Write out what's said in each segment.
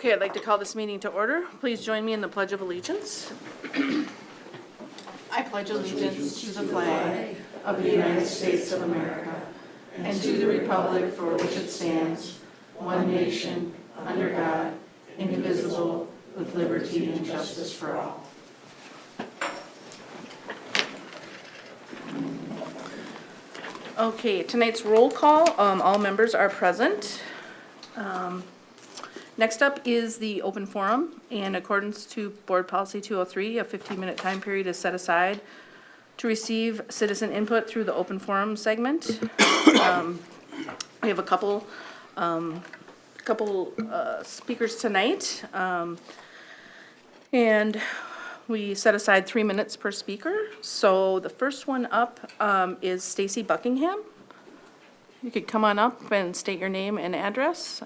Okay, I'd like to call this meeting to order. Please join me in the Pledge of Allegiance. I pledge allegiance to the flag of the United States of America and to the republic for which it stands, one nation, under God, indivisible, with liberty and justice for all. Okay, tonight's roll call, all members are present. Next up is the open forum. In accordance to Board Policy 203, a 15-minute time period is set aside to receive citizen input through the open forum segment. We have a couple speakers tonight, and we set aside 3 minutes per speaker. So the first one up is Stacy Buckingham. You could come on up and state your name and address.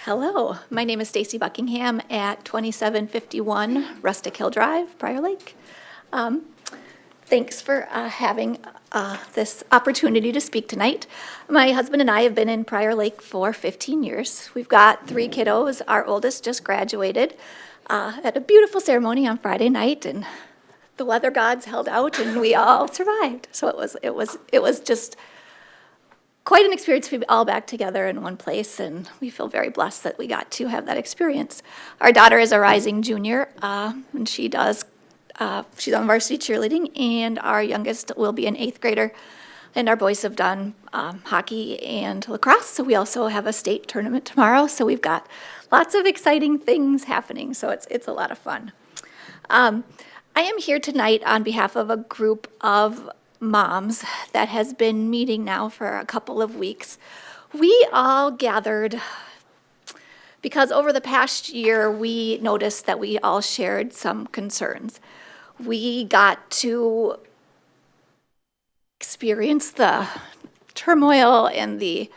Hello, my name is Stacy Buckingham at 2751 Rustic Hill Drive, Prior Lake. Thanks for having this opportunity to speak tonight. My husband and I have been in Prior Lake for 15 years. We've got 3 kiddos. Our oldest just graduated at a beautiful ceremony on Friday night, and the weather gods held out, and we all survived. So it was just quite an experience to be all back together in one place, and we feel very blessed that we got to have that experience. Our daughter is a rising junior, and she's on varsity cheerleading, and our youngest will be an 8th grader, and our boys have done hockey and lacrosse, so we also have a state tournament tomorrow, so we've got lots of exciting things happening, so it's a lot of fun. I am here tonight on behalf of a group of moms that has been meeting now for a couple of weeks. We all gathered because over the past year we noticed that we all shared some concerns. We got to experience the turmoil and the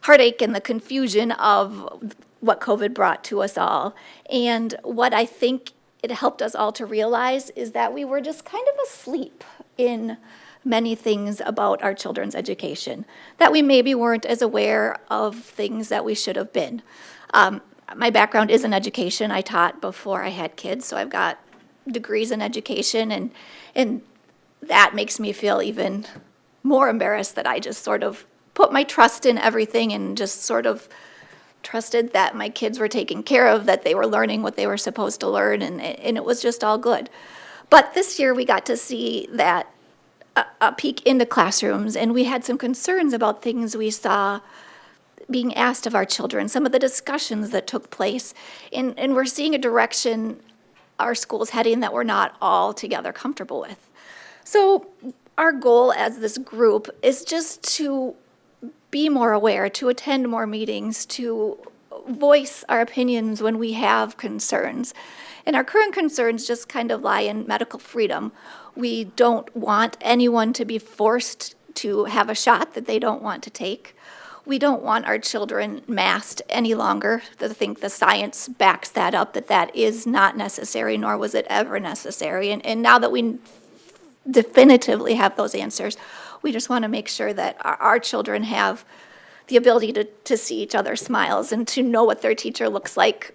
heartache and the confusion of what COVID brought to us all. And what I think it helped us all to realize is that we were just kind of asleep in many things about our children's education, that we maybe weren't as aware of things that we should have been. My background is in education. I taught before I had kids, so I've got degrees in education, and that makes me feel even more embarrassed that I just sort of put my trust in everything and just sort of trusted that my kids were taken care of, that they were learning what they were supposed to learn, and it was just all good. But this year we got to see that a peek into classrooms, and we had some concerns about things we saw being asked of our children, some of the discussions that took place, and we're seeing a direction our school's heading that we're not all together comfortable with. So our goal as this group is just to be more aware, to attend more meetings, to voice our opinions when we have concerns. And our current concerns just kind of lie in medical freedom. We don't want anyone to be forced to have a shot that they don't want to take. We don't want our children masked any longer. I think the science backs that up, that is not necessary, nor was it ever necessary. And now that we definitively have those answers, we just want to make sure that our children have the ability to see each other's smiles and to know what their teacher looks like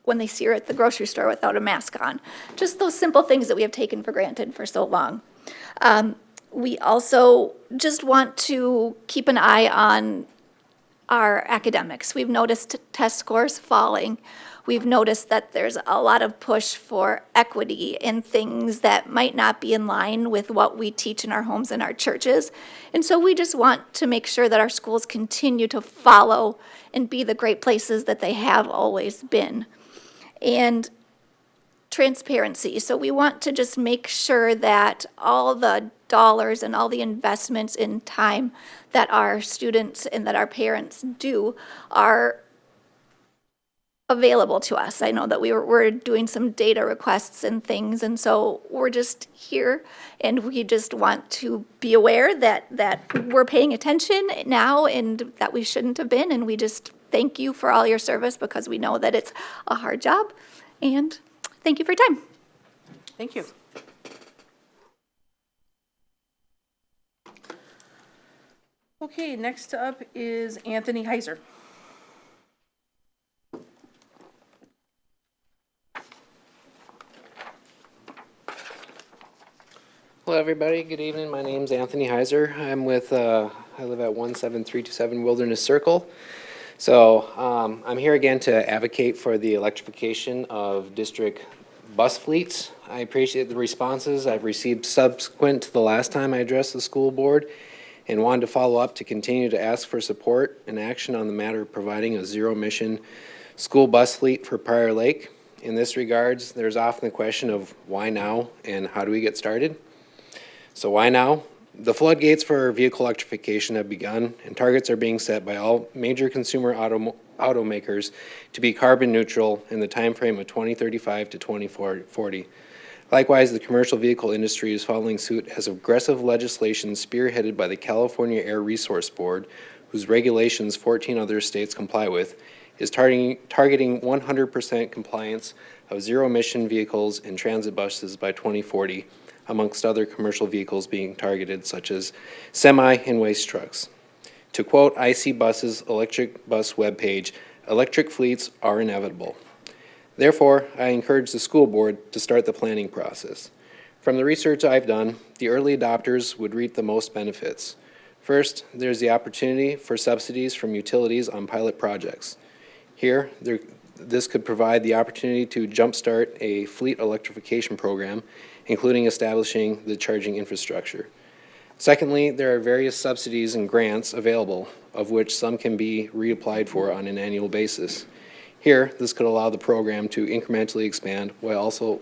when they see her at the grocery store without a mask on. Just those simple things that we have taken for granted for so long. We also just want to keep an eye on our academics. We've noticed test scores falling. We've noticed that there's a lot of push for equity in things that might not be in line with what we teach in our homes and our churches. And so we just want to make sure that our schools continue to follow and be the great places that they have always been. And transparency. So we want to just make sure that all the dollars and all the investments in time that our students and that our parents do are available to us. I know that we're doing some data requests and things, and so we're just here, and we just want to be aware that we're paying attention now and that we shouldn't have been, and we just thank you for all your service because we know that it's a hard job, and thank you for your time. Thank you. Okay, next up is Anthony Heiser. Hello, everybody. Good evening. My name's Anthony Heiser. I live at 17327 Wilderness Circle. So I'm here again to advocate for the electrification of district bus fleets. I appreciate the responses I've received subsequent to the last time I addressed the school board, and wanted to follow up to continue to ask for support and action on the matter of providing a zero-emission school bus fleet for Prior Lake. In this regards, there's often the question of why now and how do we get started? So why now? The floodgates for vehicle electrification have begun, and targets are being set by all major consumer automakers to be carbon neutral in the timeframe of 2035 to 2040. Likewise, the commercial vehicle industry is following suit as aggressive legislation spearheaded by the California Air Resource Board, whose regulations 14 other states comply with, is targeting 100% compliance of zero-emission vehicles and transit buses by 2040, amongst other commercial vehicles being targeted, such as semi and waste trucks. To quote IC Bus's electric bus webpage, electric fleets are inevitable. Therefore, I encourage the school board to start the planning process. From the research I've done, the early adopters would reap the most benefits. First, there's the opportunity for subsidies from utilities on pilot projects. Here, this could provide the opportunity to jumpstart a fleet electrification program, including establishing the charging infrastructure. Secondly, there are various subsidies and grants available, of which some can be reapplied for on an annual basis. Here, this could allow the program to incrementally expand while also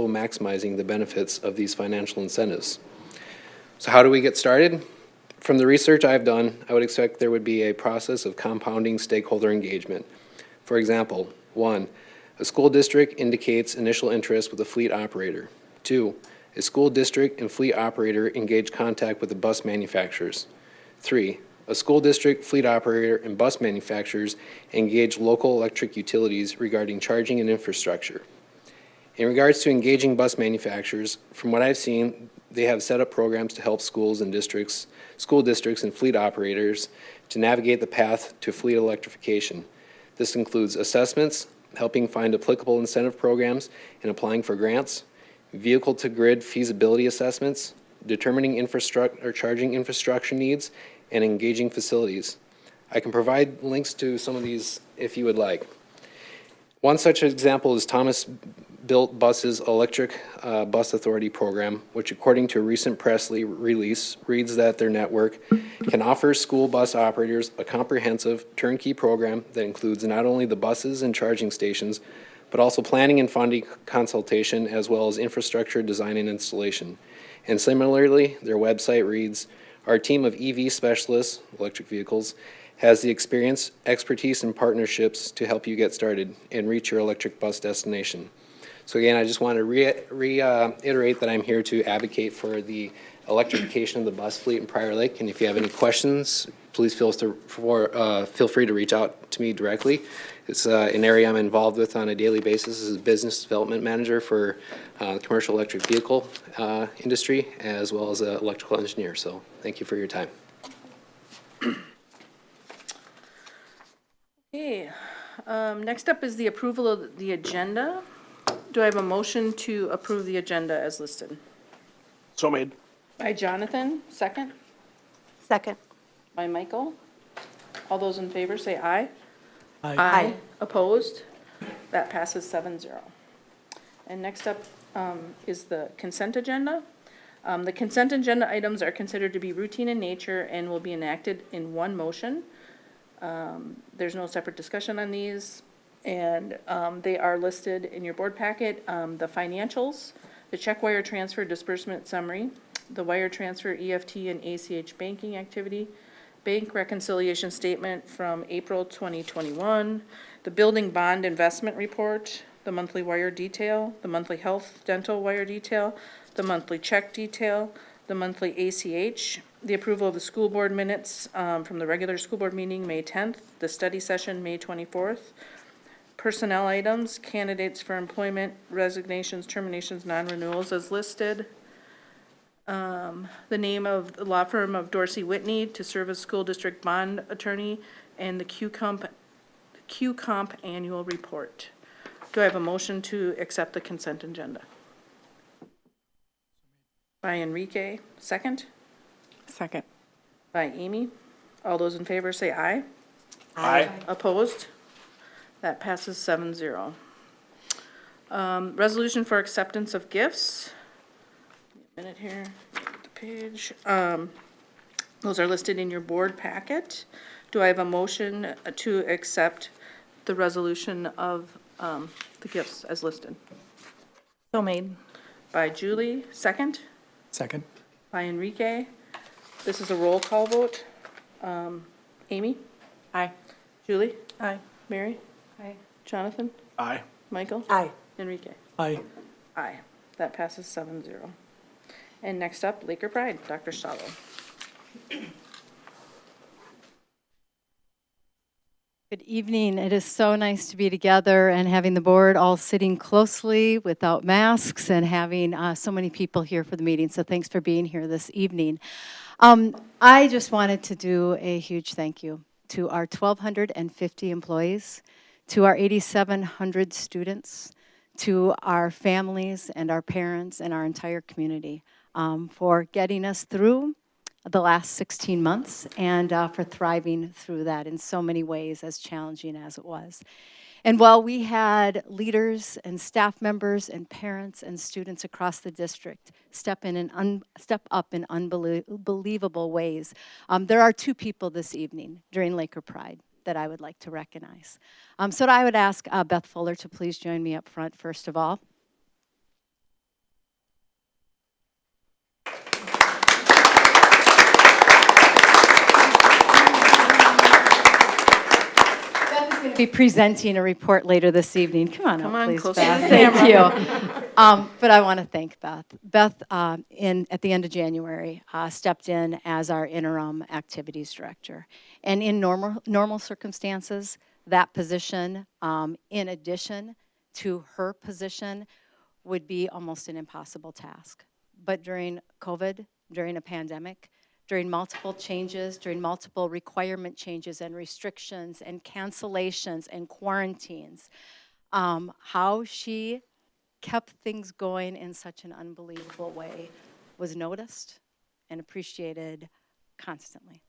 maximizing the benefits of these financial incentives. So how do we get started? From the research I've done, I would expect there would be a process of compounding stakeholder engagement. For example, 1, a school district indicates initial interest with a fleet operator. 2, a school district and fleet operator engage contact with the bus manufacturers. 3, a school district, fleet operator, and bus manufacturers engage local electric utilities regarding charging and infrastructure. In regards to engaging bus manufacturers, from what I've seen, they have set up programs to help schools and school districts and fleet operators to navigate the path to fleet electrification. This includes assessments, helping find applicable incentive programs and applying for grants, vehicle-to-grid feasibility assessments, determining charging infrastructure needs, and engaging facilities. I can provide links to some of these if you would like. One such example is Thomas Built Bus's Electric Bus Authority program, which according to a recent press release reads that their network can offer school bus operators a comprehensive turnkey program that includes not only the buses and charging stations, but also planning and funding consultation, as well as infrastructure design and installation. And similarly, their website reads, our team of EV specialists, electric vehicles, has the experience, expertise, and partnerships to help you get started and reach your electric bus destination. So again, I just want to reiterate that I'm here to advocate for the electrification of the bus fleet in Prior Lake, and if you have any questions, please feel free to reach out to me directly. It's an area I'm involved with on a daily basis as a business development manager for the commercial electric vehicle industry, as well as an electrical engineer. So thank you for your time. Okay, next up is the approval of the agenda. Do I have a motion to approve the agenda as listed? So made. By Jonathan, second. Second. By Michael. All those in favor say aye. Aye. Opposed? That passes 7-0. And next up is the consent agenda. The consent agenda items are considered to be routine in nature and will be enacted in one motion. There's no separate discussion on these, and they are listed in your board packet. The financials, the check wire transfer disbursement summary, the wire transfer EFT and ACH banking activity, bank reconciliation statement from April 2021, the building bond investment report, the monthly wire detail, the monthly health dental wire detail, the monthly check detail, the monthly ACH, the approval of the school board minutes from the regular school board meeting, May 10th, the study session, May 24th, personnel items, candidates for employment, resignations, terminations, non-renewals as listed. The name of the law firm of Dorsey Whitney to serve as school district bond attorney, and the Q-Comp annual report. Do I have a motion to accept the consent agenda? By Enrique, second. Second. By Amy. All those in favor say aye. Aye. Opposed? That passes 7-0. Resolution for acceptance of gifts. A minute here, get the page. Those are listed in your board packet. Do I have a motion to accept the resolution of the gifts as listed? So made. By Julie, second. Second. By Enrique. This is a roll call vote. Amy? Aye. Julie? Aye. Mary? Aye. Jonathan? Aye. Michael? Aye. Enrique? Aye. Aye. That passes 7-0. And next up, Laker Pride, Dr. Stallo. Good evening. It is so nice to be together and having the board all sitting closely without masks and having so many people here for the meeting. So thanks for being here this evening. I just wanted to do a huge thank you to our 1,250 employees, to our 8,700 students, to our families and our parents and our entire community for getting us through the last 16 months and for thriving through that in so many ways, as challenging as it was. And while we had leaders and staff members and parents and students across the district step up in unbelievable ways, there are two people this evening during Laker Pride that I would like to recognize. So I would ask Beth Fuller to please join me up front, first of all. Be presenting a report later this evening. Come on Come up, on, please, closer to Beth. the Thank you. But I want to thank Beth. Beth, at the end of January, stepped in as our interim activities director. And in normal circumstances, that position, in addition to her position, would be almost an impossible task. But during COVID, during a pandemic, during multiple changes, during multiple requirement changes and restrictions and cancellations and quarantines, how she kept things going in such an unbelievable way was noticed and appreciated constantly.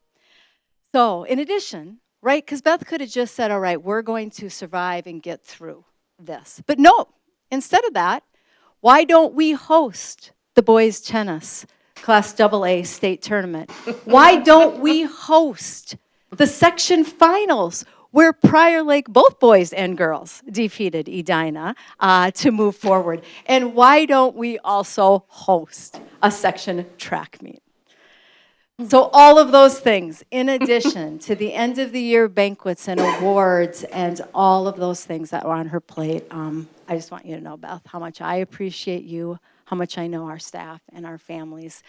So in addition, right, because Beth could have just said, all right, we're going to survive and get through this. But no, instead of that, why don't we host the boys tennis Class AA state tournament? Why don't we host the section finals where Prior Lake, both boys and girls, defeated Edina to move forward? And why don't we also host a section track meet? So all of those things, in addition to the end of the year banquets and awards and all of those things that were on her plate, I just want you to know, Beth, how much I appreciate you, how much I know our staff and our families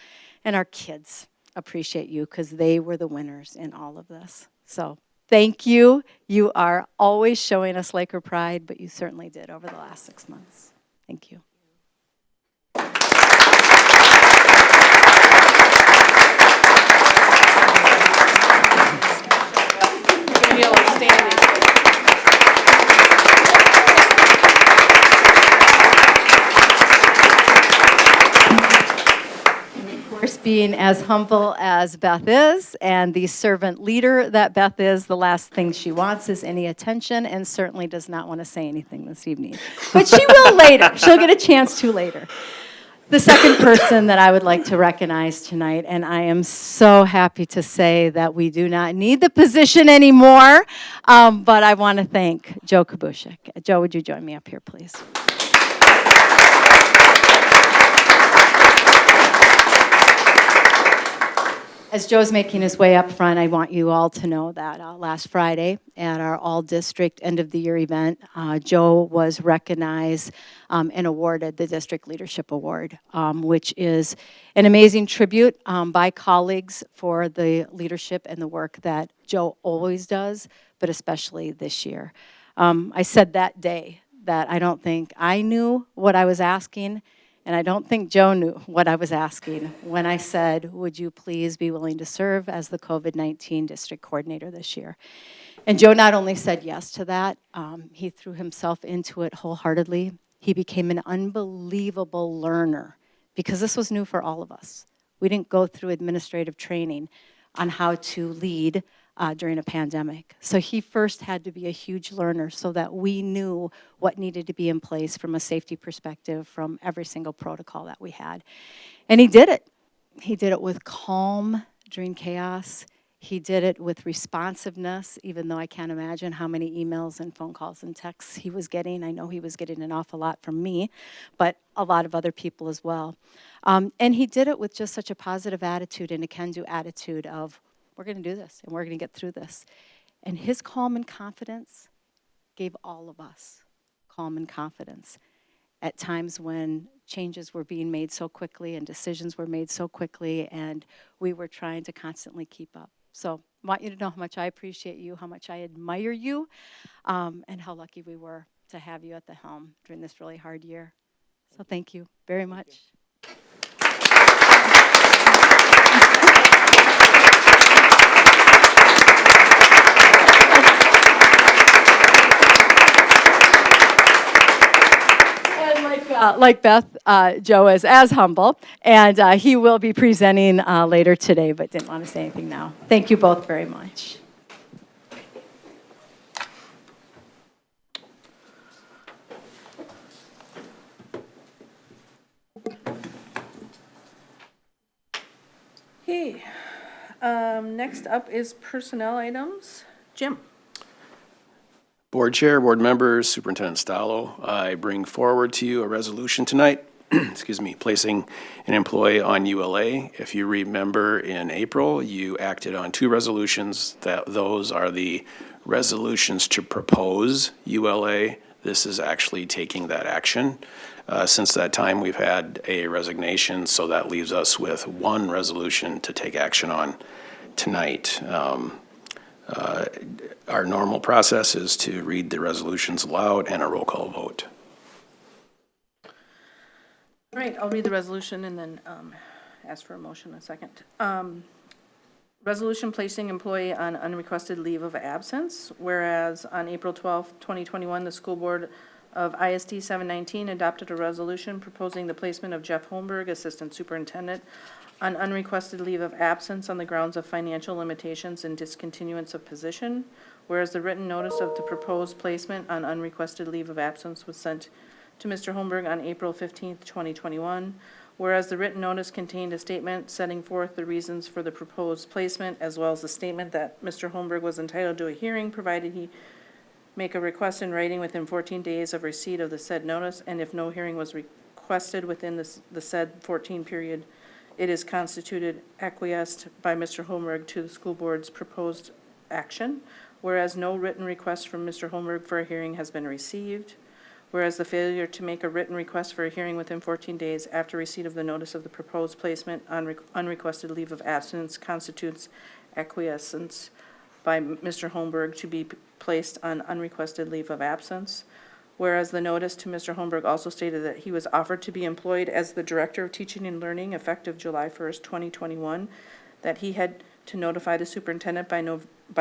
and our kids appreciate you, because they were the winners in all of this. So thank you. You are always showing us Laker Pride, but you certainly did over the last 6 months. Thank you. Being as humble as Beth is and the servant leader that Beth is, the last thing she wants is any attention, and certainly does not want to say anything this evening. But she will later. She'll get a chance to later. The second person that I would like to recognize tonight, and I am so happy to say that we do not need the position anymore, but I want to thank Joe Kabushik. Joe, would you join me up here, please? As Joe's making his way up front, I want you all to know that last Friday at our all-district end-of-the-year event, Joe was recognized and awarded the District Leadership Award, which is an amazing tribute by colleagues for the leadership and the work that Joe always does, but especially this year. I said that day that I don't think I knew what I was asking, And I don't think Joe knew what I was asking when I said, would you please be willing to serve as the COVID-19 district coordinator this year? And Joe not only said yes to that, he threw himself into it wholeheartedly. He became an unbelievable learner because this was new for all of us. We didn't go through administrative training on how to lead during a pandemic. So he first had to be a huge learner so that we knew what needed to be in place from a safety perspective from every single protocol that we had. And he did it. He did it with calm during chaos. He did it with responsiveness, even though I can't imagine how many emails and phone calls and texts he was getting. I know he was getting an awful lot from me, but a lot of other people as well. And he did it with just such a positive attitude and a can-do attitude of, we're going to do this, and we're going to get through this. And his calm and confidence gave all of us calm and confidence at times when changes were being made so quickly and decisions were made so quickly, and we were trying to constantly keep up. So I want you to know how much I appreciate you, how much I admire you, and how lucky we were to have you at the helm during this really hard year. So thank you very much. Like Beth, Joe is as humble, and he will be presenting later today, but didn't want to say anything now. Thank you both very much. Okay, next up is personnel items. Jim? Board Chair, board members, Superintendent Stallo, I bring forward to you a resolution tonight, excuse me, placing an employee on ULA. If you remember, in April, you acted on 2 resolutions. Those are the resolutions to propose ULA. This is actually taking that action. Since that time, we've had a resignation, so that leaves us with 1 resolution to take action on tonight. Our normal process is to read the resolutions aloud and a roll call vote. All right, I'll read the resolution and then ask for a motion in a second. Resolution placing employee on unrequested leave of absence, whereas on April 12th, 2021, the school board of ISD 719 adopted a resolution proposing the placement of Jeff Holmberg, Assistant Superintendent, on unrequested leave of absence on the grounds of financial limitations and discontinuance of position, whereas the written notice of the proposed placement on unrequested leave of absence was sent to Mr. Holmberg on April 15th, 2021, whereas the written notice contained a statement setting forth the reasons for the proposed placement, as well as a statement that Mr. Holmberg was entitled to a hearing provided he make a request in writing within 14 days of receipt of the said notice, and if no hearing was requested within the said 14 period, it is constituted acquiesced by Mr. Holmberg to the school board's proposed action, whereas no written request from Mr. Holmberg for a hearing has been received, whereas the failure to make a written request for a hearing within 14 days after receipt of the notice of the proposed placement on unrequested leave of absence constitutes acquiescence by Mr. Holmberg to be placed on unrequested leave of absence, whereas the notice to Mr. Holmberg also stated that he was offered to be employed as the Director of Teaching and Learning effective July 1st, 2021, that he had to notify the superintendent by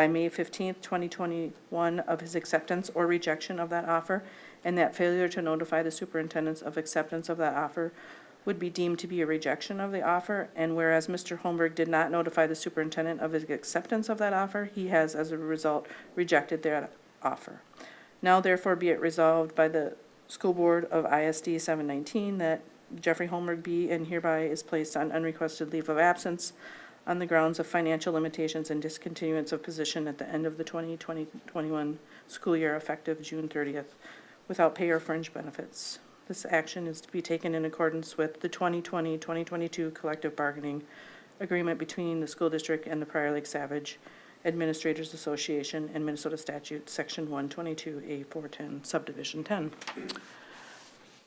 May 15th, 2021 of his acceptance or rejection of that offer, and that failure to notify the superintendents of acceptance of that offer would be deemed to be a rejection of the offer, and whereas Mr. Holmberg did not notify the superintendent of his acceptance of that offer, he has, as a result, rejected that offer. Now therefore be it resolved by the School Board of ISD 719 that Jeffrey Holmberg be and hereby is placed on unrequested leave of absence on the grounds of financial limitations and discontinuance of position at the end of the 2020-21 school year effective June 30th without pay or fringe benefits. This action is to be taken in accordance with the 2020-2022 collective bargaining agreement between the school district and the Prior Lake Savage Administrators Association and Minnesota Statute, Section 122A410, Subdivision 10.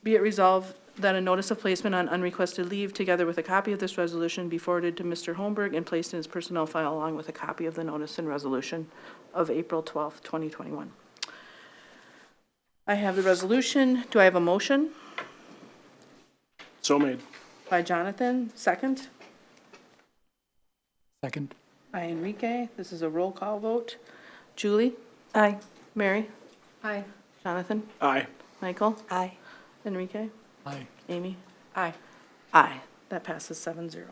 Be it resolved that a notice of placement on unrequested leave, together with a copy of this resolution, be forwarded to Mr. Holmberg and placed in his personnel file along with a copy of the notice and resolution of April 12th, 2021. I have the resolution. Do I have a motion? So made. by Jonathan, second Second. by Enrique. This is a roll call vote. Julie? Aye. Mary? Aye. Jonathan? Aye. Michael? Aye. Enrique? Aye. Amy? Aye. Aye. That passes 7-0.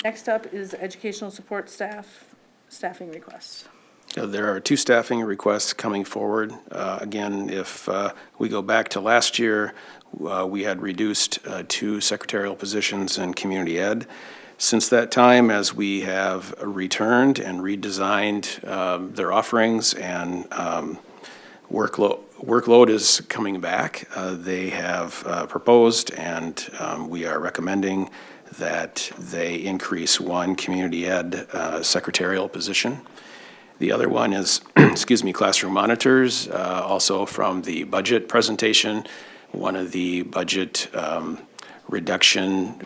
Next up is educational support staffing requests. There are 2 staffing requests coming forward. Again, if we go back to last year, we had reduced 2 secretarial positions in community ed. Since that time, as we have returned and redesigned their offerings and workload is coming back, they have proposed and we are recommending that they increase 1 community ed secretarial position. The other one is, excuse me, classroom monitors, also from the budget presentation. One of the budget reduction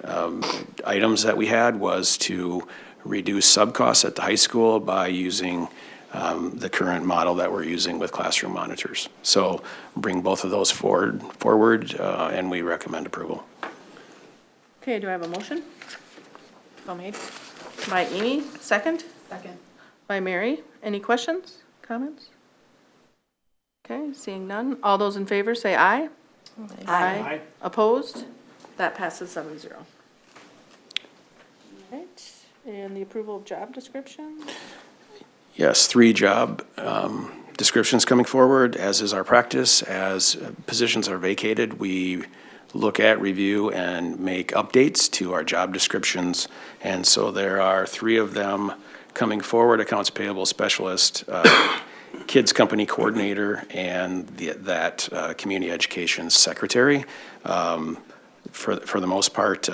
items that we had was to reduce sub-costs at the high school by using the current model that we're using with classroom monitors. So bring both of those forward, and we recommend approval. Okay, do I have a motion? So made. By Amy, second? Second. By Mary. Any questions, comments? Okay, seeing none. All those in favor say aye. Aye. Opposed? That passes 7-0. Right, and the approval of job descriptions? Yes, 3 job descriptions coming forward, as is our practice. As positions are vacated, we look at, review, and make updates to our job descriptions. And so there are 3 of them coming forward: accounts payable specialist, kids company coordinator, and that community education secretary. For the most part,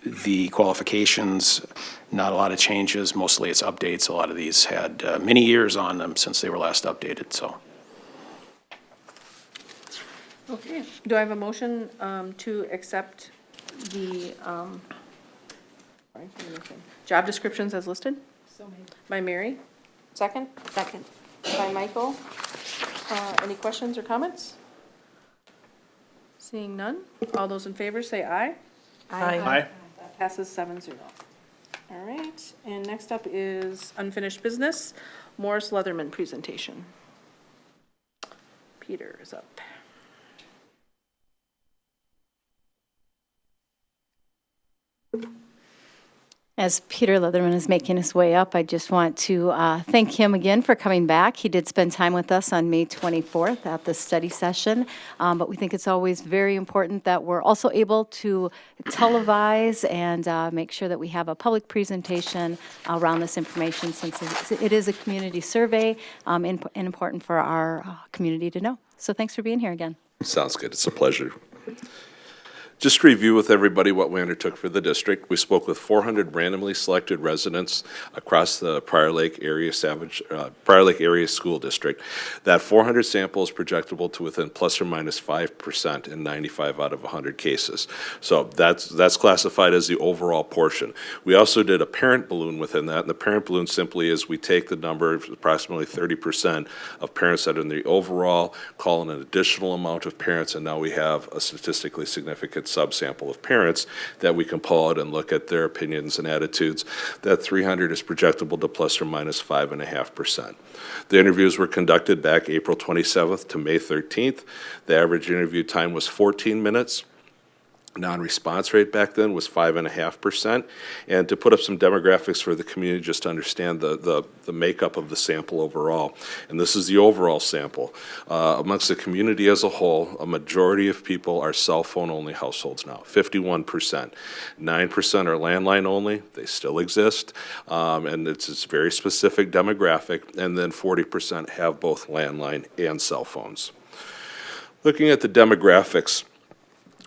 the qualifications, not a lot of changes. Mostly it's updates. A lot of these had many years on them since they were last updated, so. Okay, do I have a motion to accept the job descriptions as listed? So made. By Mary, second? Second. By Michael. Any questions or comments? Seeing none, all those in favor say aye. Aye. That passes 7-0. All right, and next up is unfinished business, Morris Leatherman presentation. Peter is up. As Peter Leatherman is making his way up, I just want to thank him again for coming back. He did spend time with us on May 24th at the study session, but we think it's always very important that we're also able to televise and make sure that we have a public presentation around this information, since it is a community survey and important for our community to know. So thanks for being here again. Sounds good. It's a pleasure. Just to review with everybody what we undertook for the district, we spoke with 400 randomly selected residents across the Prior Lake area school district. That 400 sample is projectable to within plus or minus 5% in 95 out of 100 cases. So that's classified as the overall portion. We also did a parent balloon within that, and the parent balloon simply is we take the number of approximately 30% of parents that are in the overall, call in an additional amount of parents, and now we have a statistically significant subsample of parents that we can pull out and look at their opinions and attitudes. That 300 is projectable to plus or minus 5.5%. The interviews were conducted back April 27th to May 13th. The average interview time was 14 minutes. Non-response rate back then was 5.5%. And to put up some demographics for the community, just to understand the makeup of the sample overall. And this is the overall sample. Amongst the community as a whole, a majority of people are cell phone only households now, 51%. 9% are landline only, they still exist. And it's a very specific demographic. And then 40% have both landline and cell phones. Looking at the demographics,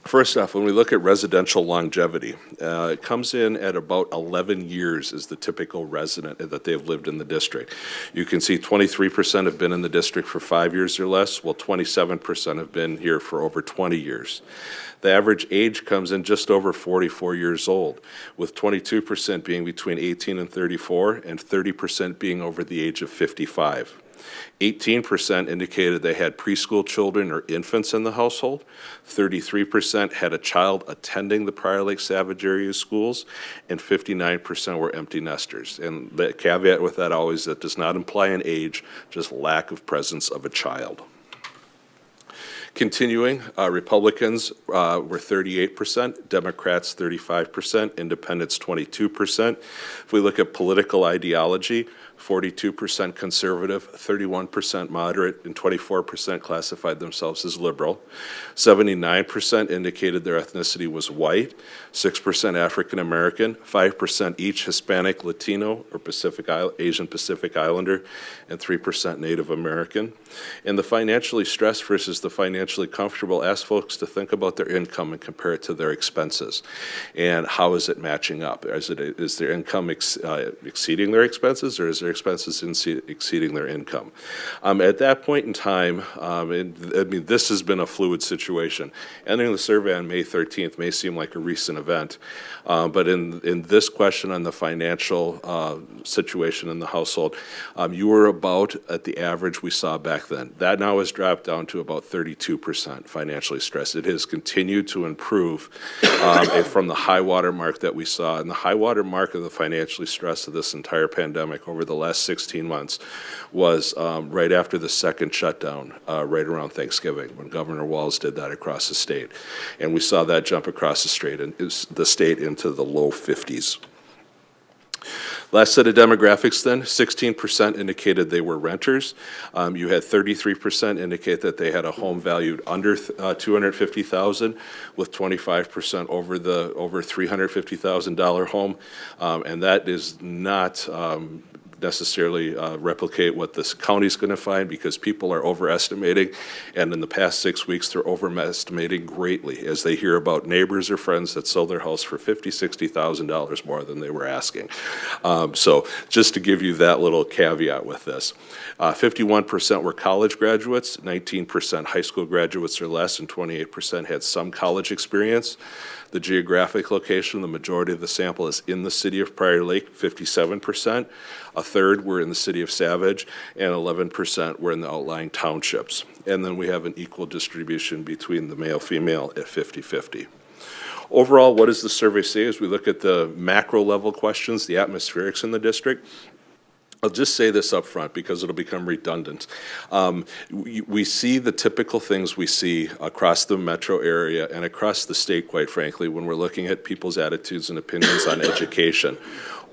first off, when we look at residential longevity, it comes in at about 11 years is the typical resident that they've lived in the district. You can see 23% have been in the district for 5 years or less, while 27% have been here for over 20 years. The average age comes in just over 44 years old, with 22% being between 18 and 34, and 30% being over the age of 55. 18% indicated they had preschool children or infants in the household. 33% had a child attending the Prior Lake Savage area schools, and 59% were empty nesters. And the caveat with that always, that does not imply an age, just lack of presence of a child. Continuing, Republicans were 38%, Democrats 35%, Independents 22%. If we look at political ideology, 42% conservative, 31% moderate, and 24% classified themselves as liberal. 79% indicated their ethnicity was white, 6% African American, 5% each Hispanic, Latino, or Asian Pacific Islander, and 3% Native American. And the financially stressed versus the financially comfortable asked folks to think about their income and compare it to their expenses. And how is it matching up? Is their income exceeding their expenses, or is their expenses exceeding their income? At that point in time, this has been a fluid situation. Ending the survey on May 13th may seem like a recent event, but in this question on the financial situation in the household, you were about at the average we saw back then. That now has dropped down to about 32% financially stressed. It has continued to improve from the high water mark that we saw. And the high water mark of the financially stressed of this entire pandemic over the last 16 months was right after the second shutdown, right around Thanksgiving, when Governor Walz did that across the state. And we saw that jump across the state into the low 50s. Last set of demographics then, 16% indicated they were renters. You had 33% indicate that they had a home valued under $250,000, with 25% over $350,000 home. And that is not necessarily replicate what this county's going to find, because people are overestimating, and in the past 6 weeks they're overestimating greatly as they hear about neighbors or friends that sold their house for $50,000, $60,000 more than they were asking. So just to give you that little caveat with this. 51% were college graduates, 19% high school graduates or less, and 28% had some college experience. The geographic location, the majority of the sample is in the city of Prior Lake, 57%. A third were in the city of Savage, and 11% were in the outlying townships. And then we have an equal distribution between the male-female at 50-50. Overall, what does the survey say as we look at the macro level questions, the atmospherics in the district? I'll just say this up front because it'll become redundant. We see the typical things we see across the metro area and across the state, quite frankly, when we're looking at people's attitudes and opinions on education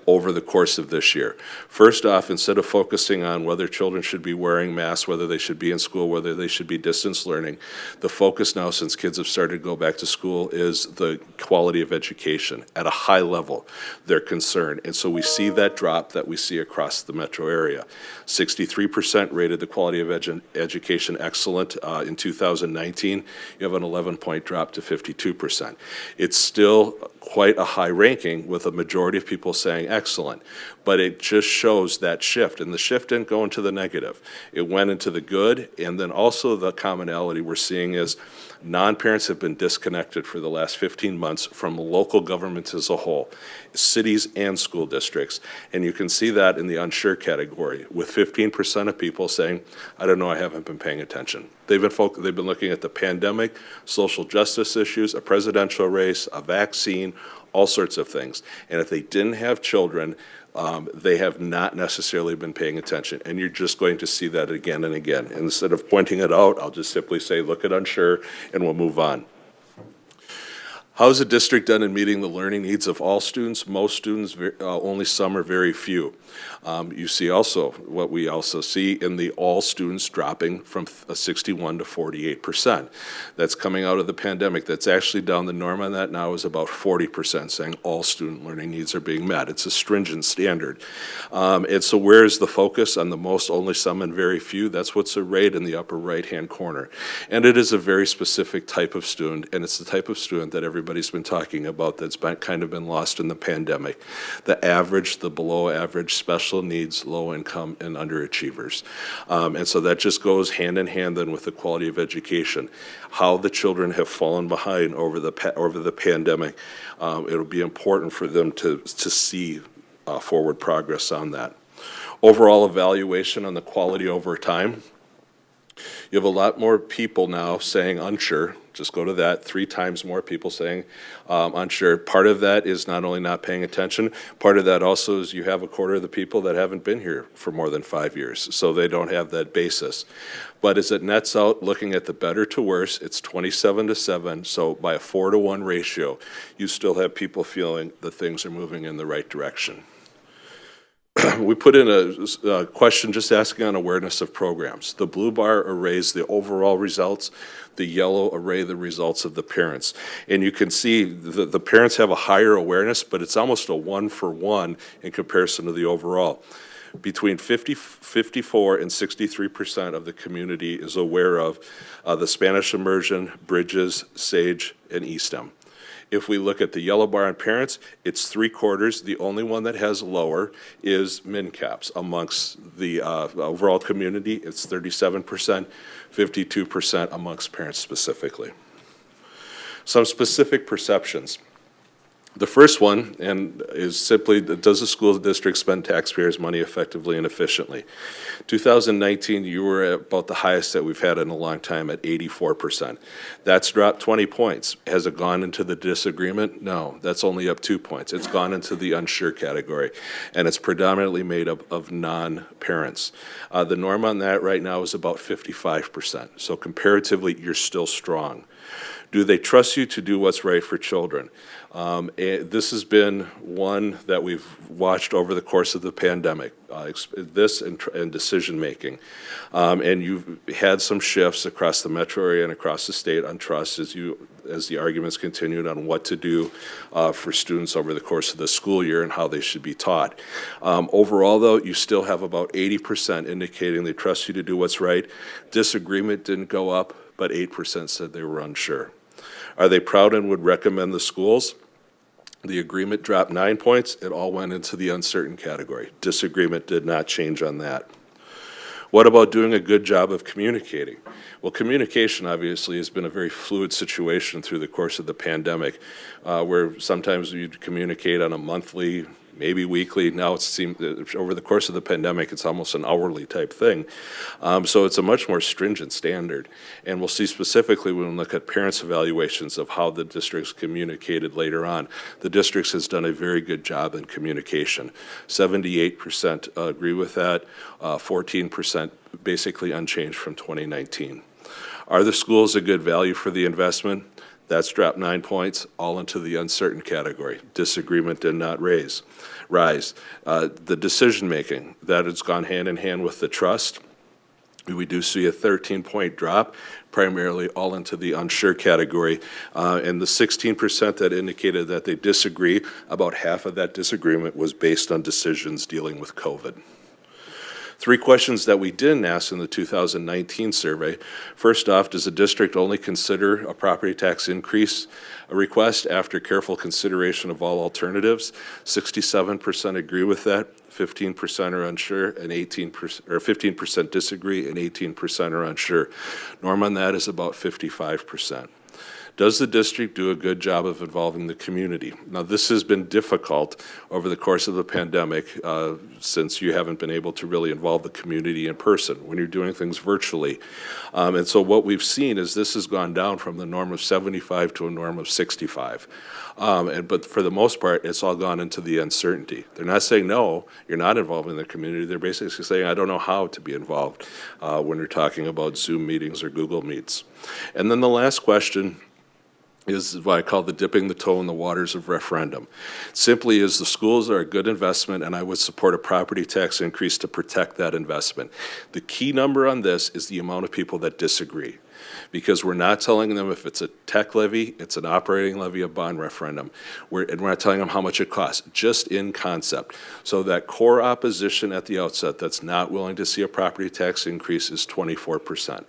over the course of this year. First off, instead of focusing on whether children should be wearing masks, whether they should be in school, whether they should be distance learning, the focus now, since kids have started to go back to school, is the quality of education. At a high level, they're concerned. And so we see that drop that we see across the metro area. 63% rated the quality of education excellent. In 2019, you have an 11-point drop to 52%. It's still quite a high ranking, with a majority of people saying excellent, but it just shows that shift, and the shift didn't go into the negative. It went into the good, and then also the commonality we're seeing is non-parents have been disconnected for the last 15 months from local governments as a whole, cities and school districts, and you can see that in the unsure category, with 15% of people saying, I don't know, I haven't been paying attention. They've been looking at the pandemic, social justice issues, a presidential race, a vaccine, all sorts of things. And if they didn't have children, they have not necessarily been paying attention. And you're just going to see that again and again. And instead of pointing it out, I'll just simply say, look at unsure, and we'll move on. How is the district done in meeting the learning needs of all students? Most students, only some or very few. You see also what we also see in the all students dropping from 61 to 48%. That's coming out of the pandemic. That's actually down. The norm on that now is about 40%, saying all student learning needs are being met. It's a stringent standard. And so where is the focus on the most, only some, and very few? That's what's arrayed in the upper right-hand corner. And it is a very specific type of student, and it's the type of student that everybody's been talking about that's kind of been lost in the pandemic. The average, the below average, special needs, low income, and underachievers. And so that just goes hand in hand then with the quality of education. How the children have fallen behind over the pandemic, it'll be important for them to see forward progress on that. Overall evaluation on the quality over time. You have a lot more people now saying unsure. Just go to that, 3 times more people saying unsure. Part of that is not only not paying attention, part of that also is you have a quarter of the people that haven't been here for more than 5 years, so they don't have that basis. But as it nets out, looking at the better to worse, it's 27-7, so by a 4-to-1 ratio, you still have people feeling that things are moving in the right direction. We put in a question just asking on awareness of programs. The blue bar arrays the overall results, the yellow array the results of the parents. And you can see the parents have a higher awareness, but it's almost a 1-for-1 in comparison to the overall. Between 54 and 63% of the community is aware of the Spanish immersion, Bridges, SAGE, and ESTEM. If we look at the yellow bar on parents, it's 3/4. The only one that has lower is MNCAPS. Amongst the overall community, it's 37%, 52% amongst parents specifically. Some specific perceptions. The first one is simply, does the school district spend taxpayers' money effectively and efficiently? 2019, you were at about the highest that we've had in a long time at 84%. That's dropped 20 points. Has it gone into the disagreement? No, that's only up 2 points. It's gone into the unsure category, and it's predominantly made up of non-parents. The norm on that right now is about 55%. So comparatively, you're still strong. Do they trust you to do what's right for children? This has been one that we've watched over the course of the pandemic, this and decision-making. And you've had some shifts across the metro area and across the state on trust as the arguments continued on what to do for students over the course of the school year and how they should be taught. Overall, though, you still have about 80% indicating they trust you to do what's right. Disagreement didn't go up, but 8% said they were unsure. Are they proud and would recommend the schools? The agreement dropped 9 points. It all went into the uncertain category. Disagreement did not change on that. What about doing a good job of communicating? Well, communication obviously has been a very fluid situation through the course of the pandemic, where sometimes you'd communicate on a monthly, maybe weekly. Now it seems over the course of the pandemic, it's almost an hourly type thing. So it's a much more stringent standard. And we'll see specifically when we look at parents' evaluations of how the districts communicated later on. The districts has done a very good job in communication. 78% agree with that, 14% basically unchanged from 2019. Are the schools a good value for the investment? That's dropped 9 points, all into the uncertain category. Disagreement did not rise. The decision-making, that has gone hand in hand with the trust. We do see a 13-point drop, primarily all into the unsure category. And the 16% that indicated that they disagree, about half of that disagreement was based on decisions dealing with COVID. 3 questions that we didn't ask in the 2019 survey. First off, does the district only consider a property tax increase request after careful consideration of all alternatives? 67% agree with that, 15% are unsure, and 15% disagree, and 18% are unsure. Norm on that is about 55%. Does the district do a good job of involving the community? Now, this has been difficult over the course of the pandemic since you haven't been able to really involve the community in person when you're doing things virtually. And so what we've seen is this has gone down from the norm of 75 to a norm of 65. But for the most part, it's all gone into the uncertainty. They're not saying, no, you're not involving the community. They're basically saying, I don't know how to be involved when you're talking about Zoom meetings or Google Meets. And then the last question is what I call the dipping the toe in the waters of referendum. Simply is the schools are a good investment, and I would support a property tax increase to protect that investment. The key number on this is the amount of people that disagree, because we're not telling them if it's a tech levy, it's an operating levy, a bond referendum. We're not telling them how much it costs, just in concept. So that core opposition at the outset that's not willing to see a property tax increase is 24%.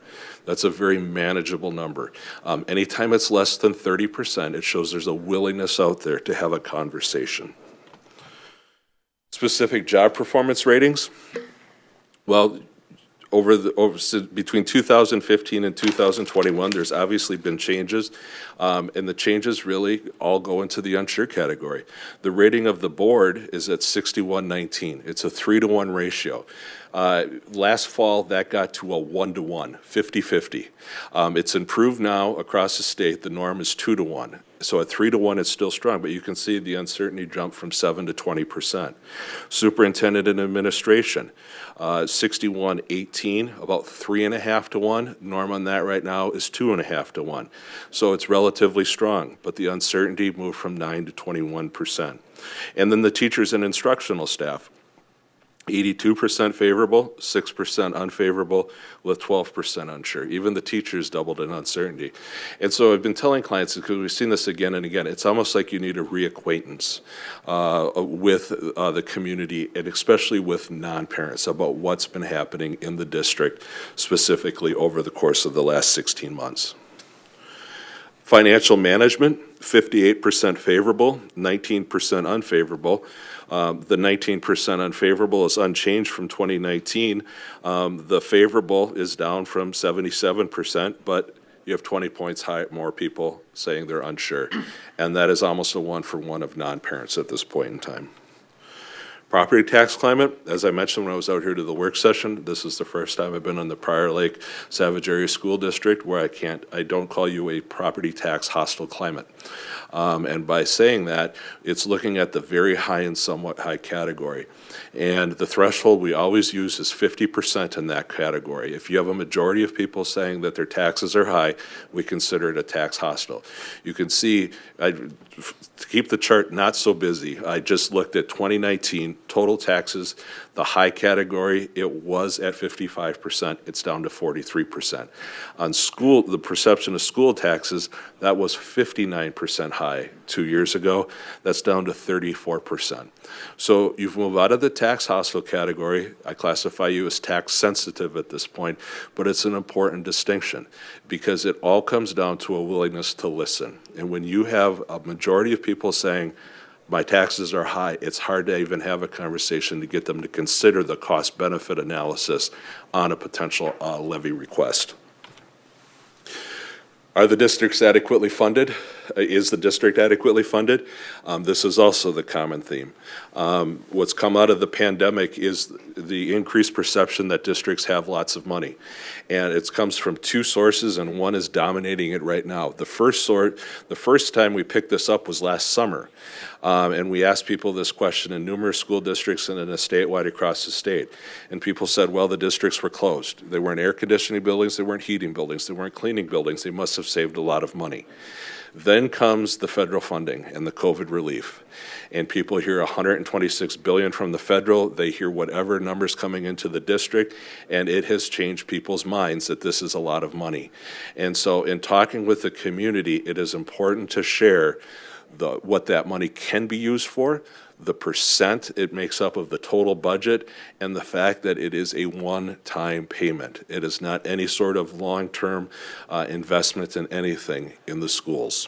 That's a very manageable number. Anytime it's less than 30%, it shows there's a willingness out there to have a conversation. Specific job performance ratings. Well, between 2015 and 2021, there's obviously been changes, and the changes really all go into the unsure category. The rating of the board is at 61-19. It's a 3-to-1 ratio. Last fall, that got to a 1-to-1, 50-50. It's improved now across the state. The norm is 2-to-1. So at 3-to-1, it's still strong, but you can see the uncertainty jump from 7 to 20%. Superintendent and administration, 61-18, about 3.5 to 1. Norm on that right now is 2.5 to 1. So it's relatively strong, but the uncertainty moved from 9 to 21%. And then the teachers and instructional staff, 82% favorable, 6% unfavorable, with 12% unsure. Even the teachers doubled in uncertainty. And so I've been telling clients, because we've seen this again and again, it's almost like you need a reacquaintance with the community, and especially with non-parents, about what's been happening in the district, specifically over the course of the last 16 months. Financial management, 58% favorable, 19% unfavorable. The 19% unfavorable is unchanged from 2019. The favorable is down from 77%, but you have 20 points more people saying they're unsure. And that is almost a 1-for-1 of non-parents at this point in time. Property tax climate, as I mentioned when I was out here to the work session, this is the first time I've been in the Prior Lake Savage Area School District where I don't call you a property tax hostile climate. And by saying that, it's looking at the very high and somewhat high category. And the threshold we always use is 50% in that category. If you have a majority of people saying that their taxes are high, we consider it a tax hostile. You can see, to keep the chart not so busy, I just looked at 2019 total taxes. The high category, it was at 55%. It's down to 43%. On school, the perception of school taxes, that was 59% high 2 years ago. That's down to 34%. So you've moved out of the tax hostile category. I classify you as tax sensitive at this point, but it's an important distinction because it all comes down to a willingness to listen. And when you have a majority of people saying, my taxes are high, it's hard to even have a conversation to get them to consider the cost-benefit analysis on a potential levy request. Are the districts adequately funded? Is the district adequately funded? This is also the common theme. What's come out of the pandemic is the increased perception that districts have lots of money. And it comes from two sources, and one is dominating it right now. The first time we picked this up was last summer. And we asked people this question in numerous school districts and in a statewide across the state. And people said, well, the districts were closed. They weren't air conditioning buildings, they weren't heating buildings, they weren't cleaning buildings. They must have saved a lot of money. Then comes the federal funding and the COVID relief. And people hear $126 billion from the federal, they hear whatever numbers coming into the district, and it has changed people's minds that this is a lot of money. And so in talking with the community, it is important to share what that money can be used for, the percent it makes up of the total budget, and the fact that it is a one-time payment. It is not any sort of long-term investment in anything in the schools.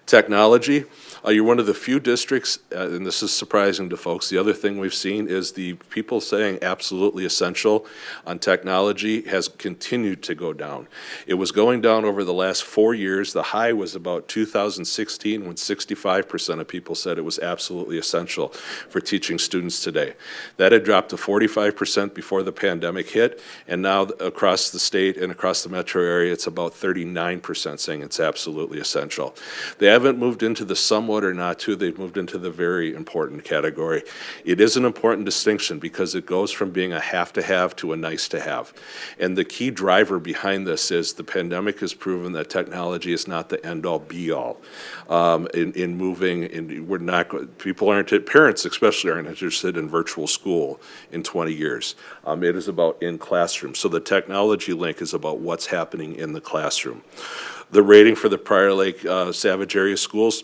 Technology. You're one of the few districts, and this is surprising to folks, the other thing we've seen is the people saying absolutely essential on technology has continued to go down. It was going down over the last 4 years. The high was about 2016 when 65% of people said it was absolutely essential for teaching students today. That had dropped to 45% before the pandemic hit, and now across the state and across the metro area, it's about 39% saying it's absolutely essential. They haven't moved into the somewhat or not to, they've moved into the very important category. It is an important distinction because it goes from being a have to have to a nice to have. And the key driver behind this is the pandemic has proven that technology is not the end all be all in moving, and we're not, parents especially aren't interested in virtual school in 20 years. It is about in classroom. So the technology link is about what's happening in the classroom. The rating for the Prior Lake Savage Area schools,